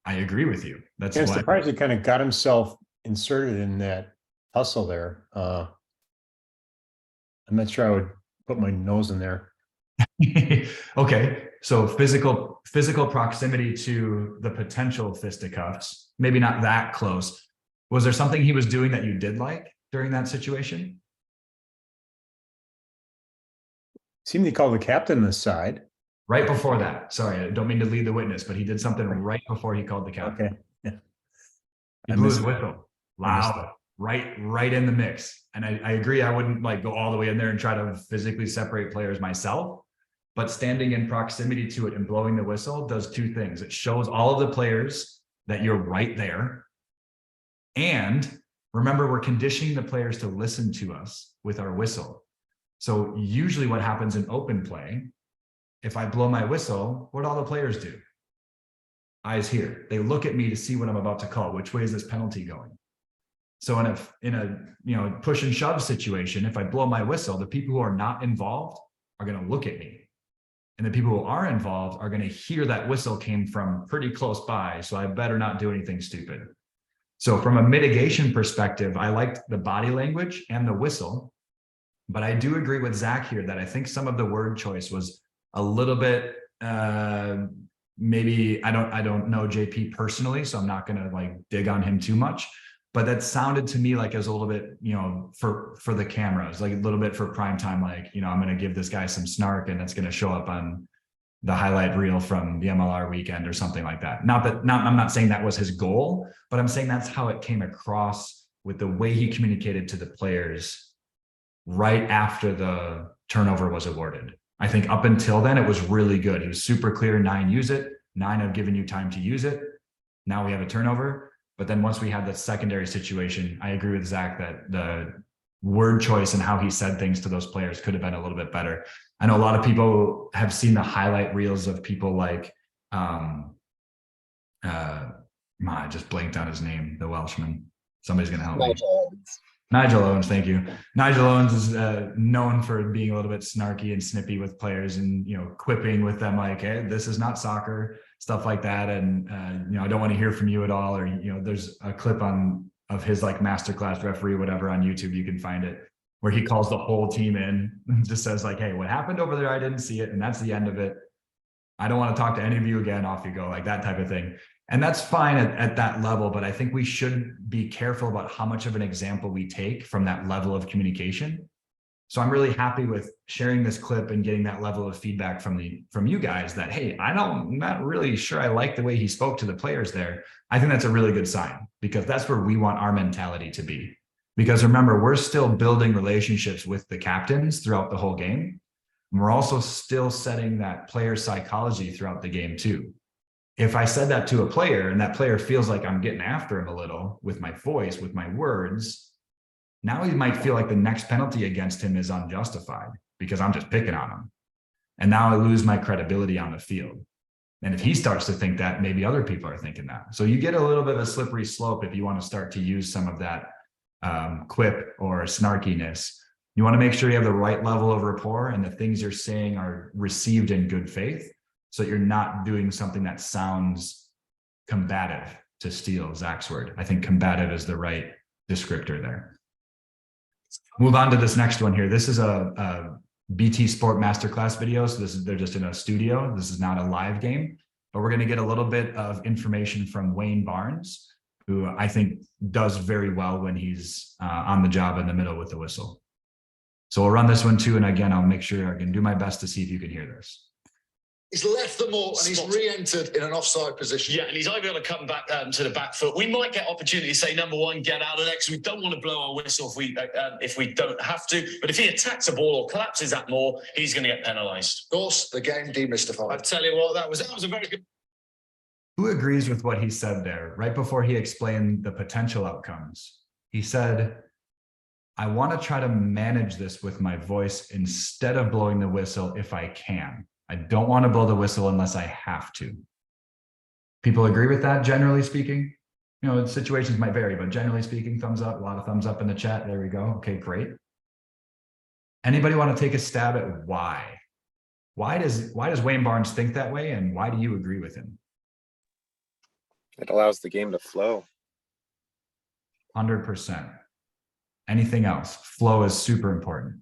I agree with you. That's I'm surprised he kind of got himself inserted in that hustle there. I'm not sure I would put my nose in there. Okay, so physical proximity to the potential fisticuffs, maybe not that close. Was there something he was doing that you did like during that situation? Seemed to call the captain this side. Right before that. Sorry, I don't mean to lead the witness, but he did something right before he called the captain. Okay. Yeah. He blew his whistle loud, right in the mix. And I agree, I wouldn't like go all the way in there and try to physically separate players myself. But standing in proximity to it and blowing the whistle does two things. It shows all of the players that you're right there. And remember, we're conditioning the players to listen to us with our whistle. So usually what happens in open play, if I blow my whistle, what do all the players do? Eyes here. They look at me to see what I'm about to call. Which way is this penalty going? So in a push and shove situation, if I blow my whistle, the people who are not involved are going to look at me. And the people who are involved are going to hear that whistle came from pretty close by. So I better not do anything stupid. So from a mitigation perspective, I liked the body language and the whistle. But I do agree with Zach here that I think some of the word choice was a little bit, maybe I don't know JP personally, so I'm not going to like dig on him too much. But that sounded to me like it was a little bit, for the cameras, like a little bit for prime time, like, I'm going to give this guy some snark and it's going to show up on the highlight reel from the MLR weekend or something like that. I'm not saying that was his goal, but I'm saying that's how it came across with the way he communicated to the players right after the turnover was awarded. I think up until then, it was really good. He was super clear, 9, use it. 9, I've given you time to use it. Now we have a turnover. But then once we had the secondary situation, I agree with Zach that the word choice and how he said things to those players could have been a little bit better. I know a lot of people have seen the highlight reels of people like, I just blanked on his name, the Welshman. Somebody's going to help me. Nigel Owens, thank you. Nigel Owens is known for being a little bit snarky and snippy with players and, quipping with them like, hey, this is not soccer, stuff like that. And, I don't want to hear from you at all. Or, there's a clip of his like masterclass referee, whatever, on YouTube, you can find it, where he calls the whole team in and just says like, hey, what happened over there? I didn't see it. And that's the end of it. I don't want to talk to any of you again. Off you go, like that type of thing. And that's fine at that level, but I think we should be careful about how much of an example we take from that level of communication. So I'm really happy with sharing this clip and getting that level of feedback from you guys that, hey, I'm not really sure I like the way he spoke to the players there. I think that's a really good sign, because that's where we want our mentality to be. Because remember, we're still building relationships with the captains throughout the whole game. And we're also still setting that player psychology throughout the game too. If I said that to a player and that player feels like I'm getting after him a little with my voice, with my words, now he might feel like the next penalty against him is unjustified because I'm just picking on him. And now I lose my credibility on the field. And if he starts to think that, maybe other people are thinking that. So you get a little bit of a slippery slope if you want to start to use some of that quip or snarkiness. You want to make sure you have the right level of rapport and the things you're saying are received in good faith, so that you're not doing something that sounds combative, to steal Zach's word. I think combative is the right descriptor there. Move on to this next one here. This is a BT Sport Masterclass video. So they're just in a studio. This is not a live game, but we're going to get a little bit of information from Wayne Barnes, who I think does very well when he's on the job in the middle with the whistle. So we'll run this one too. And again, I'll make sure I can do my best to see if you can hear this. He's left the ball and he's re-entered in an offside position. Yeah, and he's either going to come back to the back foot. We might get opportunity to say, number one, get out of there, because we don't want to blow our whistle if we don't have to. But if he attacks a ball or collapses that more, he's going to get penalised. Of course, the game demystified. I tell you what, that was a very good. Who agrees with what he said there right before he explained the potential outcomes? He said, I want to try to manage this with my voice instead of blowing the whistle if I can. I don't want to blow the whistle unless I have to. People agree with that, generally speaking? Situations might vary, but generally speaking, thumbs up, a lot of thumbs up in the chat. There we go. Okay, great. Anybody want to take a stab at why? Why does Wayne Barnes think that way, and why do you agree with him? It allows the game to flow. 100%. Anything else? Flow is super important.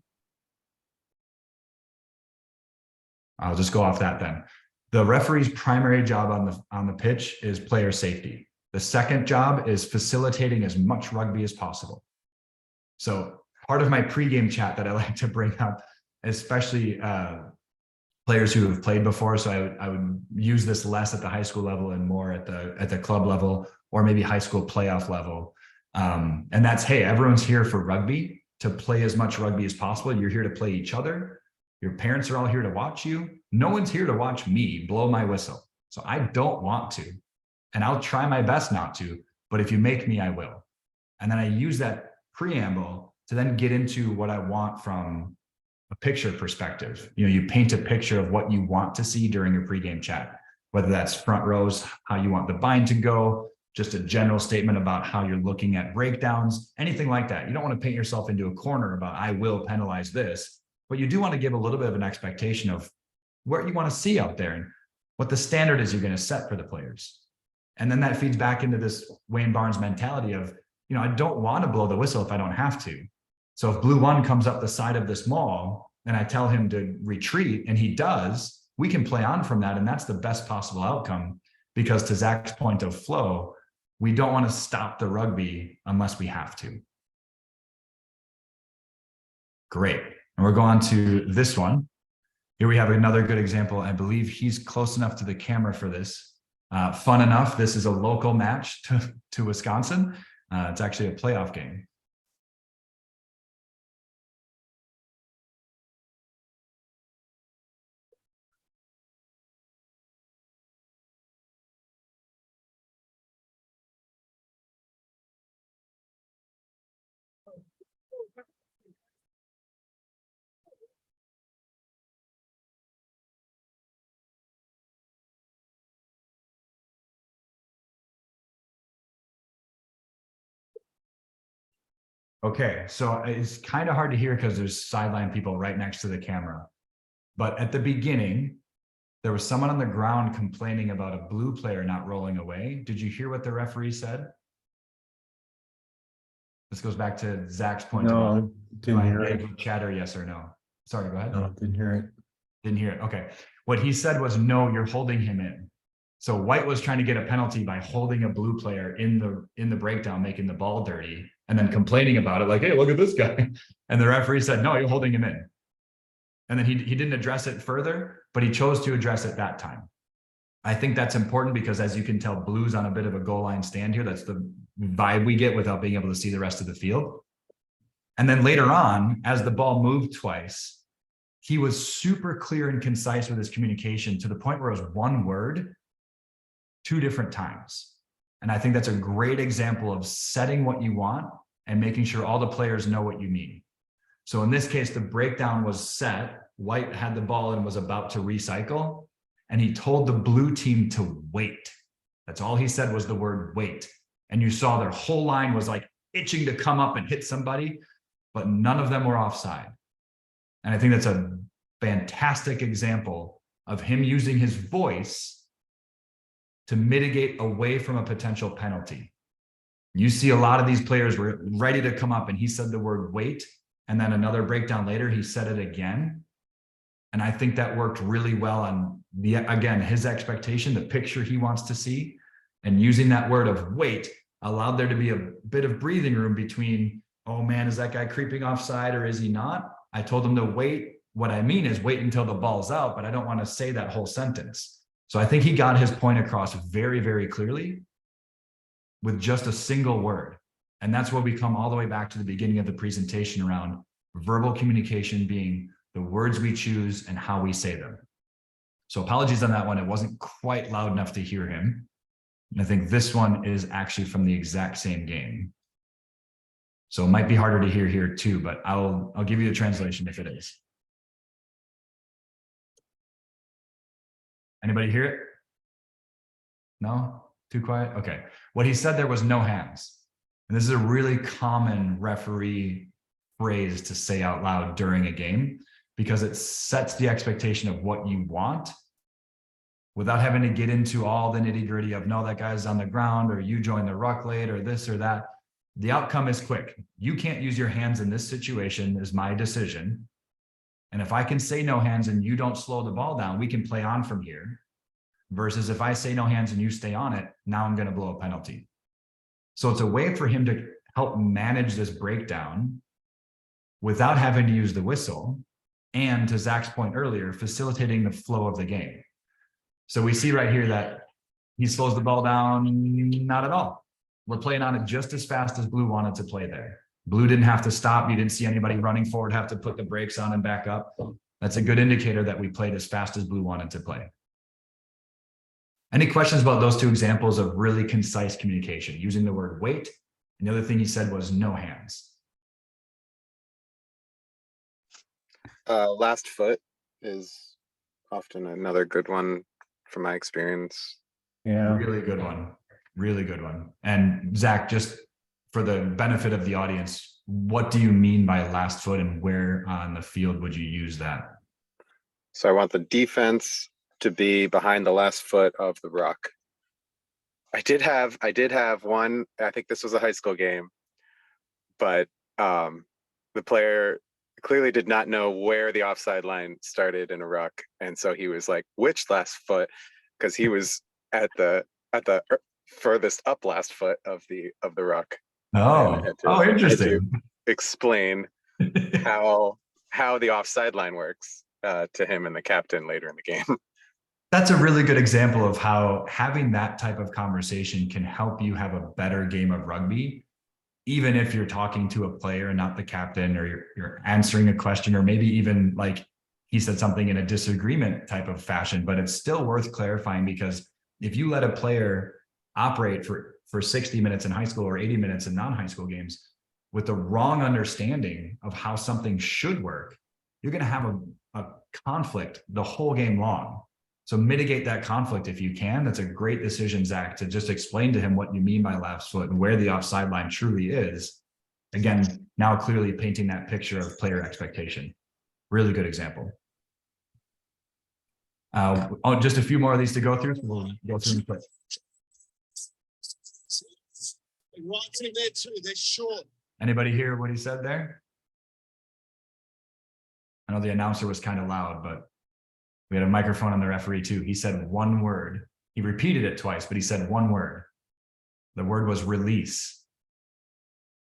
I'll just go off that then. The referee's primary job on the pitch is player safety. The second job is facilitating as much rugby as possible. So part of my pregame chat that I like to bring up, especially players who have played before, so I would use this less at the high school level and more at the club level, or maybe high school playoff level. And that's, hey, everyone's here for rugby. to play as much rugby as possible. You're here to play each other. Your parents are all here to watch you. No one's here to watch me blow my whistle. So I don't want to, and I'll try my best not to, but if you make me, I will. And then I use that preamble to then get into what I want from a picture perspective. You know, you paint a picture of what you want to see during your pregame chat, whether that's front rows, how you want the bind to go, just a general statement about how you're looking at breakdowns, anything like that. You don't want to paint yourself into a corner about, I will penalize this, but you do want to give a little bit of an expectation of what you want to see out there and what the standard is you're going to set for the players. And then that feeds back into this Wayne Barnes mentality of, you know, I don't want to blow the whistle if I don't have to. So if blue one comes up the side of this maul and I tell him to retreat and he does, we can play on from that. And that's the best possible outcome, because to Zach's point of flow, we don't want to stop the rugby unless we have to. Great. And we're going to this one. Here we have another good example. I believe he's close enough to the camera for this. Fun enough, this is a local match to Wisconsin. It's actually a playoff game. Okay, so it's kind of hard to hear because there's sideline people right next to the camera. But at the beginning, there was someone on the ground complaining about a blue player not rolling away. Did you hear what the referee said? This goes back to Zach's point. No, didn't hear it. Chatter, yes or no? Sorry, go ahead. No, didn't hear it. Didn't hear it. Okay. What he said was, no, you're holding him in. So White was trying to get a penalty by holding a blue player in the breakdown, making the ball dirty, and then complaining about it, like, hey, look at this guy. And the referee said, no, you're holding him in. And then he didn't address it further, but he chose to address it that time. I think that's important because, as you can tell, blue's on a bit of a goal line stand here. That's the vibe we get without being able to see the rest of the field. And then later on, as the ball moved twice, he was super clear and concise with his communication to the point where it was one word, 2 different times. And I think that's a great example of setting what you want and making sure all the players know what you mean. So in this case, the breakdown was set. White had the ball and was about to recycle. And he told the blue team to wait. That's all he said was the word wait. And you saw their whole line was like itching to come up and hit somebody, but none of them were offside. And I think that's a fantastic example of him using his voice to mitigate away from a potential penalty. You see a lot of these players were ready to come up and he said the word wait, and then another breakdown later, he said it again. And I think that worked really well on again, his expectation, the picture he wants to see, and using that word of wait allowed there to be a bit of breathing room between, oh man, is that guy creeping offside or is he not? I told him to wait. What I mean is wait until the ball's out, but I don't want to say that whole sentence. So I think he got his point across very, very clearly with just a single word. And that's where we come all the way back to the beginning of the presentation around verbal communication being the words we choose and how we say them. So apologies on that one. It wasn't quite loud enough to hear him. And I think this one is actually from the exact same game. So it might be harder to hear here too, but I'll give you the translation if it is. Anybody hear it? No? Too quiet? Okay. What he said there was no hands. And this is a really common referee phrase to say out loud during a game because it sets the expectation of what you want without having to get into all the nitty-gritty of, no, that guy's on the ground or you join the ruck late or this or that. The outcome is quick. You can't use your hands in this situation is my decision. And if I can say no hands and you don't slow the ball down, we can play on from here. Versus if I say no hands and you stay on it, now I'm going to blow a penalty. So it's a way for him to help manage this breakdown without having to use the whistle. And to Zach's point earlier, facilitating the flow of the game. So we see right here that he slows the ball down, not at all. We're playing on it just as fast as blue wanted to play there. Blue didn't have to stop. You didn't see anybody running forward, have to put the brakes on and back up. That's a good indicator that we played as fast as blue wanted to play. Any questions about those two examples of really concise communication, using the word wait? And the other thing he said was no hands. Last foot is often another good one from my experience. Yeah. Really good one. Really good one. And Zach, just for the benefit of the audience, what do you mean by last foot and where on the field would you use that? So I want the defense to be behind the last foot of the ruck. I did have one, I think this was a high school game, but the player clearly did not know where the offside line started in a ruck. And so he was like, which last foot? Because he was at the furthest up last foot of the ruck. Oh, I had interesting. to explain how the offside line works to him and the captain later in the game. That's a really good example of how having that type of conversation can help you have a better game of rugby, even if you're talking to a player and not the captain, or you're answering a question, or maybe even like he said something in a disagreement type of fashion, but it's still worth clarifying, because if you let a player operate for 60 minutes in high school or 80 minutes in non-high school games with the wrong understanding of how something should work, you're going to have a conflict the whole game long. So mitigate that conflict if you can. That's a great decision, Zach, to just explain to him what you mean by last foot and where the offside line truly is. Again, now clearly painting that picture of player expectation. Really good example. Just a few more of these to go through. So we'll go through them quick. Anybody hear what he said there? I know the announcer was kind of loud, but we had a microphone on the referee too. He said one word. He repeated it twice, but he said one word. The word was release.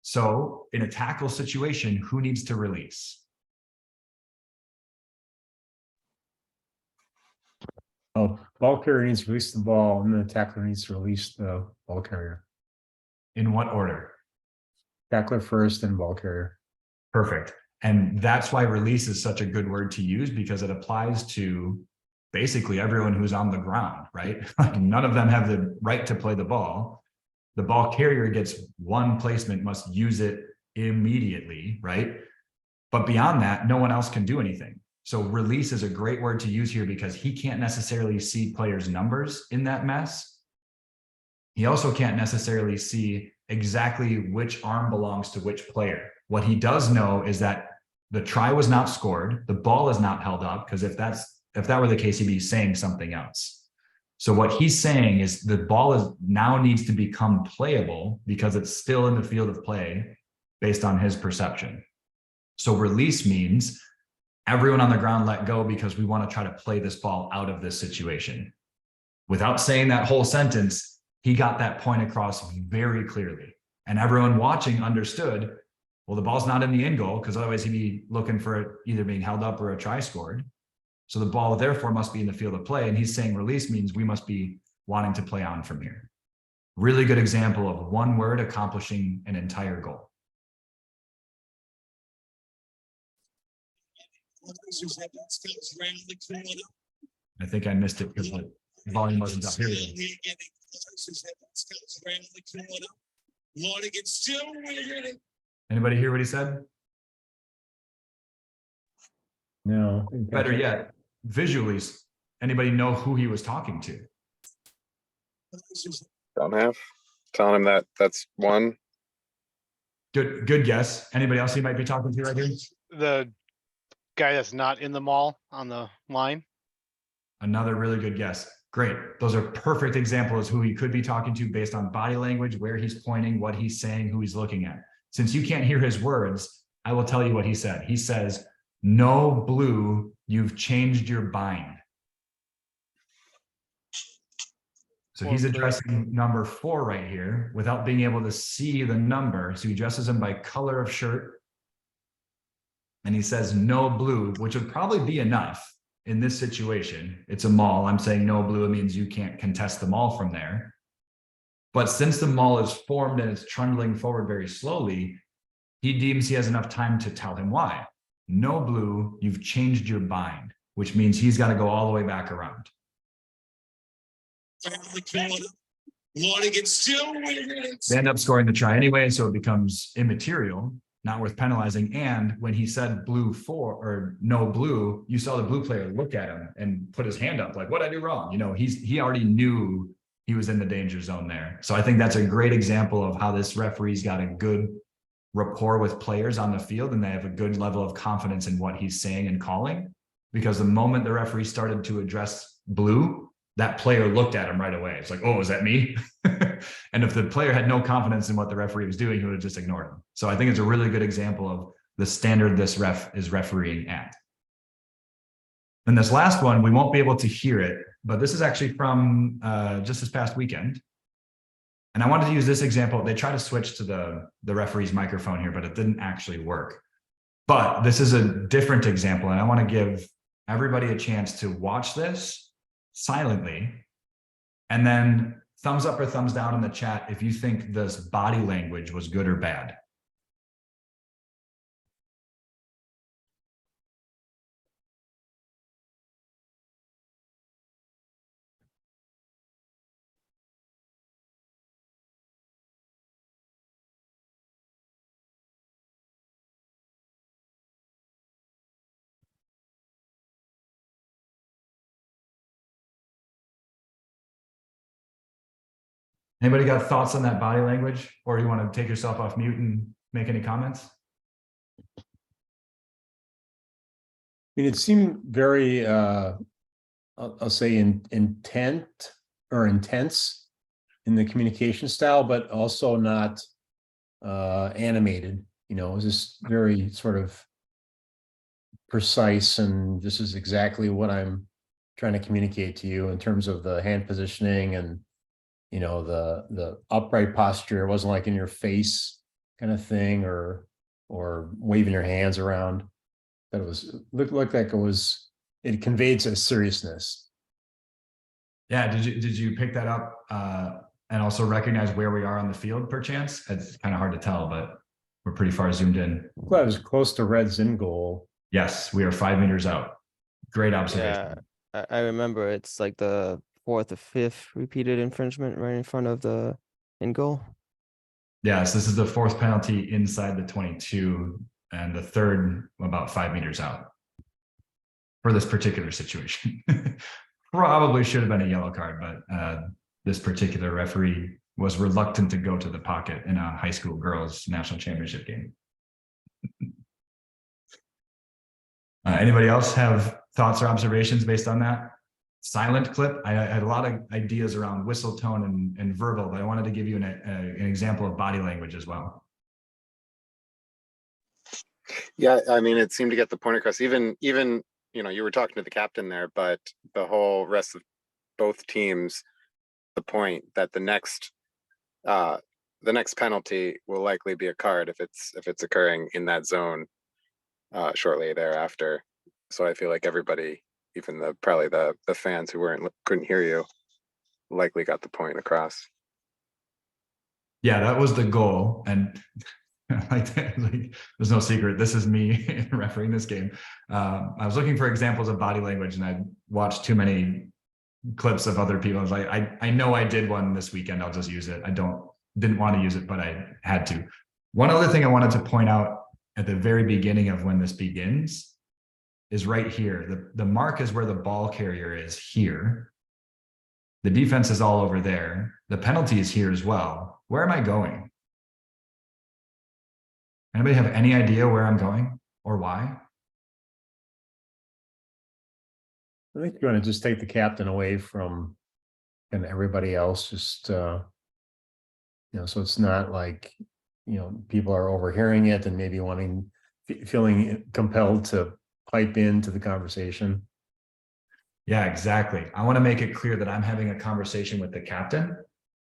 So in a tackle situation, who needs to release? Oh, ball carrier needs to release the ball, and the tackler needs to release the ball carrier. In what order? Tackler first, then ball carrier. Perfect. And that's why release is such a good word to use, because it applies to basically everyone who's on the ground, right? Like none of them have the right to play the ball. The ball carrier gets one placement, must use it immediately, right? But beyond that, no one else can do anything. So release is a great word to use here, because he can't necessarily see players' numbers in that mess. He also can't necessarily see exactly which arm belongs to which player. What he does know is that the try was not scored, the ball is not held up, because if that were the case, he'd be saying something else. So what he's saying is the ball now needs to become playable, because it's still in the field of play based on his perception. So release means everyone on the ground let go, because we want to try to play this ball out of this situation. Without saying that whole sentence, he got that point across very clearly. And everyone watching understood, well, the ball's not in the end goal, because otherwise he'd be looking for it either being held up or a try scored. So the ball therefore must be in the field of play. And he's saying release means we must be wanting to play on from here. Really good example of one word accomplishing an entire goal. I think I missed it because the volume wasn't up. Here we go. Anybody hear what he said? No. Better yet, visually, anybody know who he was talking to? Don't have. Telling him that's one. Good guess. Anybody else he might be talking to right here? The guy that's not in the mall on the line. Another really good guess. Great. Those are perfect examples of who he could be talking to based on body language, where he's pointing, what he's saying, who he's looking at. Since you can't hear his words, I will tell you what he said. He says, "No blue, you've changed your bind." So he's addressing number 4 right here without being able to see the number. So he addresses him by color of shirt. And he says, "No blue," which would probably be enough in this situation. It's a mall. I'm saying no blue, it means you can't contest the mall from there. But since the mall is formed and it's trundling forward very slowly, he deems he has enough time to tell him why. No blue, you've changed your bind, which means he's got to go all the way back around. They end up scoring the try anyway, so it becomes immaterial, not worth penalizing. And when he said blue 4 or no blue, you saw the blue player look at him and put his hand up like, what did I do wrong? You know, he already knew he was in the danger zone there. So I think that's a great example of how this referee's got a good rapport with players on the field, and they have a good level of confidence in what he's saying and calling, because the moment the referee started to address blue, that player looked at him right away. It's like, oh, is that me? And if the player had no confidence in what the referee was doing, he would have just ignored him. So I think it's a really good example of the standard this ref is refereeing at. And this last one, we won't be able to hear it, but this is actually from just this past weekend. And I wanted to use this example. They tried to switch to the referee's microphone here, but it didn't actually work. But this is a different example, and I want to give everybody a chance to watch this silently, and then thumbs up or thumbs down in the chat if you think this body language was good or bad. Anybody got thoughts on that body language, or you want to take yourself off mute and make any comments? I mean, it seemed very, I'll say intense in the communication style, but also not animated. You know, it was just very sort of precise, and this is exactly what I'm trying to communicate to you in terms of the hand positioning and, you know, the upright posture. It wasn't like in your face kind of thing, or waving your hands around. That it looked like it conveyed a seriousness. Yeah, did you pick that up and also recognize where we are on the field perchance? It's kind of hard to tell, but we're pretty far zoomed in. Well, I was close to Red's in goal. Yes, we are 5 meters out. Great observation. Yeah, I remember it's like the 4th or 5th repeated infringement right in front of the in goal. Yes, this is the 4th penalty inside the 22 and the 3rd about 5 meters out for this particular situation. Probably should have been a yellow card, but this particular referee was reluctant to go to the pocket in a high school girls national championship game. Anybody else have thoughts or observations based on that silent clip? I had a lot of ideas around whistle tone and verbal, but I wanted to give you an example of body language as well. Yeah, I mean, it seemed to get the point across. Even you know, you were talking to the captain there, but the whole rest of both teams, the point that the next penalty will likely be a card if it's occurring in that zone shortly thereafter. So I feel like everybody, even probably the fans who couldn't hear you, likely got the point across. Yeah, that was the goal. And like, there's no secret. This is me refereeing this game. I was looking for examples of body language, and I watched too many clips of other people. I was like, I know I did one this weekend. I'll just use it. I didn't want to use it, but I had to. One other thing I wanted to point out at the very beginning of when this begins is right here. The mark is where the ball carrier is here. The defense is all over there. The penalty is here as well. Where am I going? Anybody have any idea where I'm going or why? I think you're going to just take the captain away from and everybody else. Just you know, so it's not like, you know, people are overhearing it and maybe feeling compelled to pipe into the conversation. Yeah, exactly. I want to make it clear that I'm having a conversation with the captain.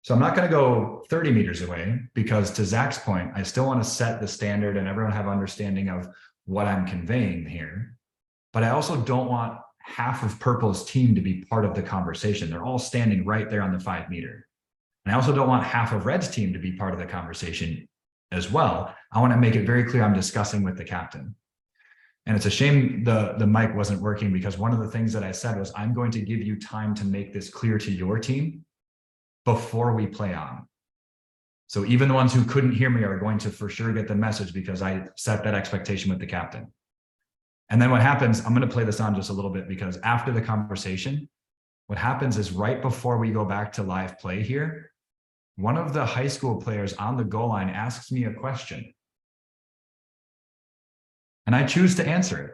So I'm not going to go 30 meters away, because to Zach's point, I still want to set the standard and everyone have understanding of what I'm conveying here. But I also don't want half of Purple's team to be part of the conversation. They're all standing right there on the 5 meter. And I also don't want half of Red's team to be part of the conversation as well, I want to make it very clear I'm discussing with the captain. And it's a shame the mic wasn't working, because one of the things that I said was, I'm going to give you time to make this clear to your team before we play on. So even the ones who couldn't hear me are going to for sure get the message, because I set that expectation with the captain. And then what happens, I'm going to play this on just a little bit, because after the conversation, what happens is right before we go back to live play here, one of the high school players on the goal line asks me a question. And I choose to answer it.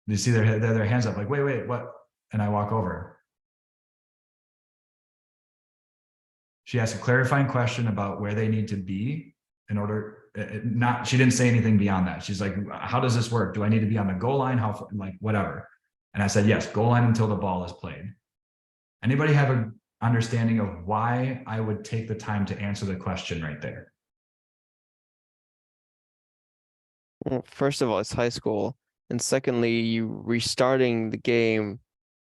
You see their hands up like, wait, what? And I walk over. She asked a clarifying question about where they need to be in order, she didn't say anything beyond that. She's like, how does this work? Do I need to be on the goal line? How, like, whatever. And I said, yes, goal line until the ball is played. Anybody have an understanding of why I would take the time to answer the question right there? Well, first of all, it's high school. And secondly, you restarting the game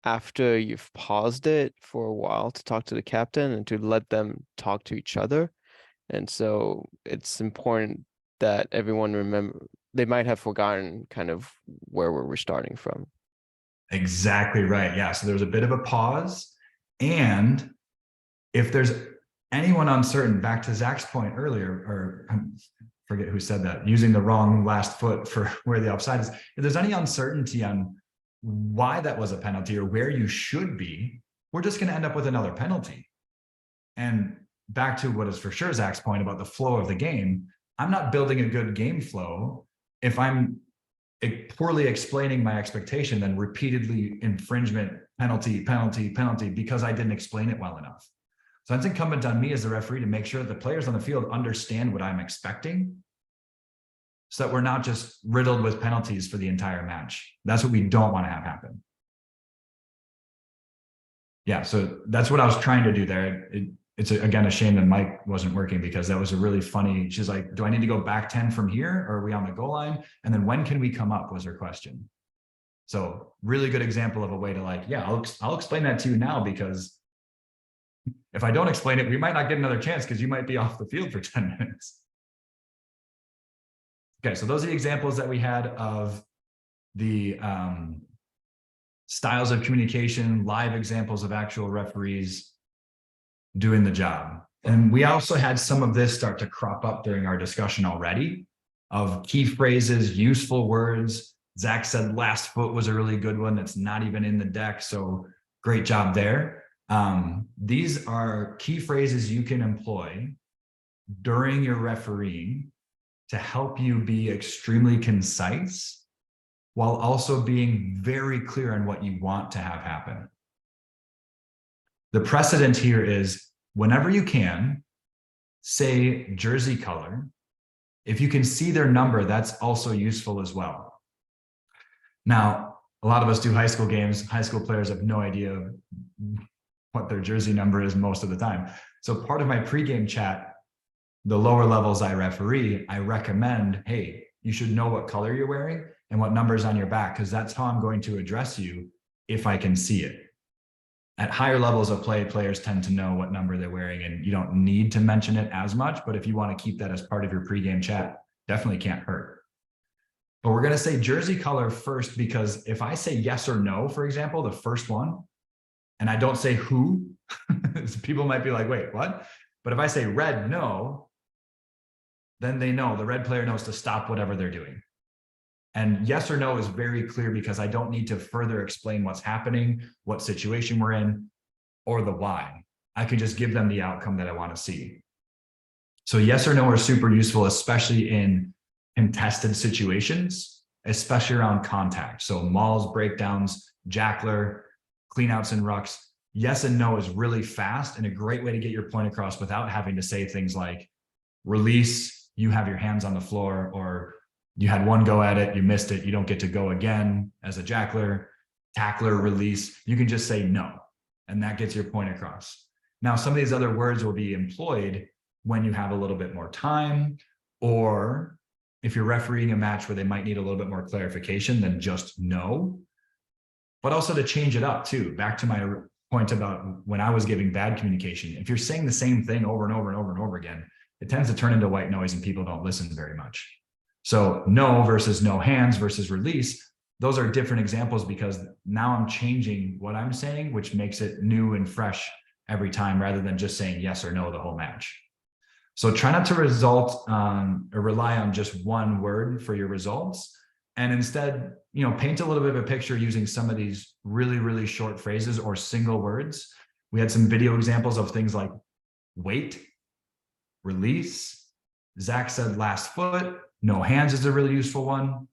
after you've paused it for a while to talk to the captain and to let them talk to each other. And so it's important that everyone remember, they might have forgotten kind of where we're restarting from. Exactly right. Yeah. So there's a bit of a pause. And if there's anyone uncertain, back to Zach's point earlier, or I forget who said that, using the wrong last foot for where the offside is. If there's any uncertainty on why that was a penalty or where you should be, we're just going to end up with another penalty. And back to what is for sure Zach's point about the flow of the game, I'm not building a good game flow if I'm poorly explaining my expectation, then repeatedly infringement, penalty, because I didn't explain it well enough. So it's incumbent on me as the referee to make sure that the players on the field understand what I'm expecting, so that we're not just riddled with penalties for the entire match. That's what we don't want to have happen. Yeah, so that's what I was trying to do there. It's again a shame that Mike wasn't working, because that was a really funny, she's like, do I need to go back 10 from here, or are we on the goal line? And then when can we come up was her question. So really good example of a way to like, yeah, I'll explain that to you now, because if I don't explain it, we might not get another chance because you might be off the field for 10 minutes. Okay, so those are the examples that we had of the styles of communication, live examples of actual referees doing the job. And we also had some of this start to crop up during our discussion already of key phrases, useful words. Zach said last foot was a really good one that's not even in the deck, so great job there. These are key phrases you can employ during your refereeing to help you be extremely concise while also being very clear on what you want to have happen. The precedent here is whenever you can, say jersey color. If you can see their number, that's also useful as well. Now, a lot of us do high school games. High school players have no idea what their jersey number is most of the time. So part of my pregame chat, the lower levels I referee, I recommend, hey, you should know what color you're wearing and what number is on your back, because that's how I'm going to address you if I can see it. At higher levels of play, players tend to know what number they're wearing, and you don't need to mention it as much, but if you want to keep that as part of your pregame chat, definitely can't hurt. But we're going to say jersey color first, because if I say yes or no, for example, the first one, and I don't say who, people might be like, wait, what? But if I say red, no, then they know, the red player knows to stop whatever they're doing. And yes or no is very clear, because I don't need to further explain what's happening, what situation we're in, or the why. I can just give them the outcome that I want to see. So yes or no are super useful, especially in contested situations, especially around contact. So mauls, breakdowns, jackler, cleanouts and rucks. Yes and no is really fast and a great way to get your point across without having to say things like release, you have your hands on the floor, or you had one go at it, you missed it, you don't get to go again as a jackler, tackler, release. You can just say no, and that gets your point across. Now, some of these other words will be employed when you have a little bit more time, or if you're refereeing a match where they might need a little bit more clarification than just no, but also to change it up too. Back to my point about when I was giving bad communication, if you're saying the same thing over and over and over and over again, it tends to turn into white noise and people don't listen very much. So no versus no hands versus release, those are different examples because now I'm changing what I'm saying, which makes it new and fresh every time rather than just saying yes or no the whole match. So try not to rely on just one word for your results. And instead, paint a little bit of a picture using some of these really, really short phrases or single words. We had some video examples of things like wait, release. Zach said last foot, no hands is a really useful one.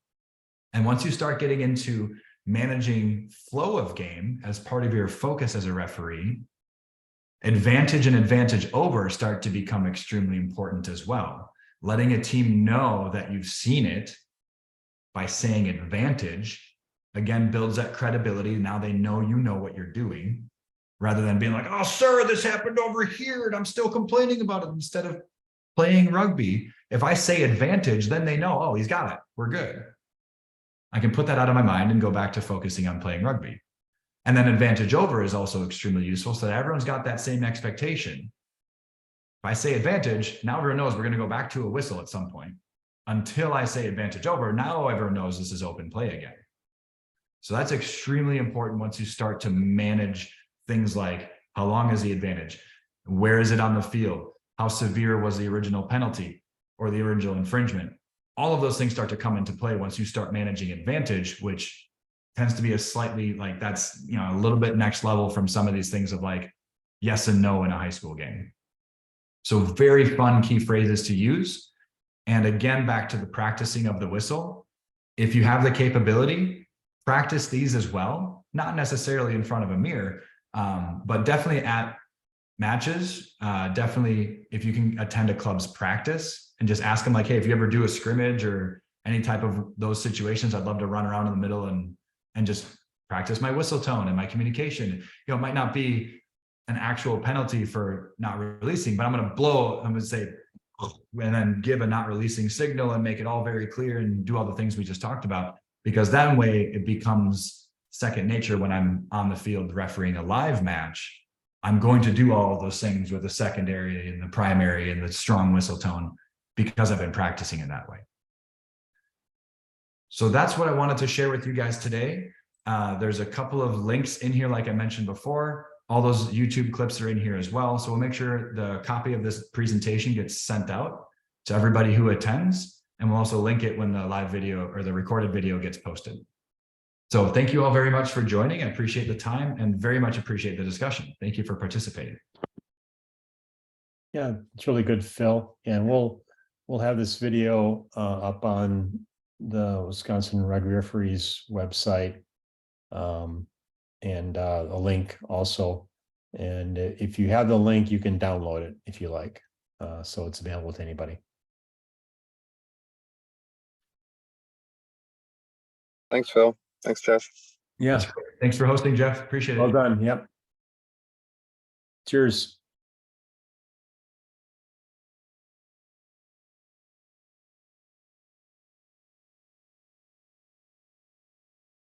And once you start getting into managing flow of game as part of your focus as a referee, advantage and advantage over start to become extremely important as well. Letting a team know that you've seen it by saying advantage, again, builds that credibility. Now they know you know what you're doing, rather than being like, oh, sir, this happened over here and I'm still complaining about it. Instead of playing rugby, if I say advantage, then they know, oh, he's got it. We're good. I can put that out of my mind and go back to focusing on playing rugby. And then advantage over is also extremely useful so that everyone's got that same expectation. If I say advantage, now everyone knows we're going to go back to a whistle at some point. Until I say advantage over, now everyone knows this is open play again. So that's extremely important once you start to manage things like how long is the advantage? Where is it on the field? How severe was the original penalty or the original infringement? All of those things start to come into play once you start managing advantage, which tends to be a slightly like that's, a little bit next level from some of these things of like yes and no in a high school game. So very fun key phrases to use. And again, back to the practicing of the whistle. If you have the capability, practice these as well, not necessarily in front of a mirror, but definitely at matches. Definitely if you can attend a club's practice and just ask them like, hey, if you ever do a scrimmage or any type of those situations, I'd love to run around in the middle and just practice my whistle tone and my communication. It might not be an actual penalty for not releasing, but I'm going to say, and then give a not releasing signal and make it all very clear and do all the things we just talked about, because that way it becomes second nature when I'm on the field refereeing a live match. I'm going to do all of those things with the secondary and the primary and the strong whistle tone because I've been practicing it that way. So that's what I wanted to share with you guys today. There's a couple of links in here, like I mentioned before. All those YouTube clips are in here as well. So we'll make sure the copy of this presentation gets sent out to everybody who attends. And we'll also link it when the live video or the recorded video gets posted. So thank you all very much for joining. I appreciate the time and very much appreciate the discussion. Thank you for participating. Yeah, it's really good, Phil. And we'll have this video up on the Wisconsin Rugby Referees website. And a link also. And if you have the link, you can download it if you like. So it's available to anybody. Thanks, Phil. Thanks, Jeff. Yeah. Thanks for hosting, Jeff. Appreciate it. Well done. Yep. Cheers.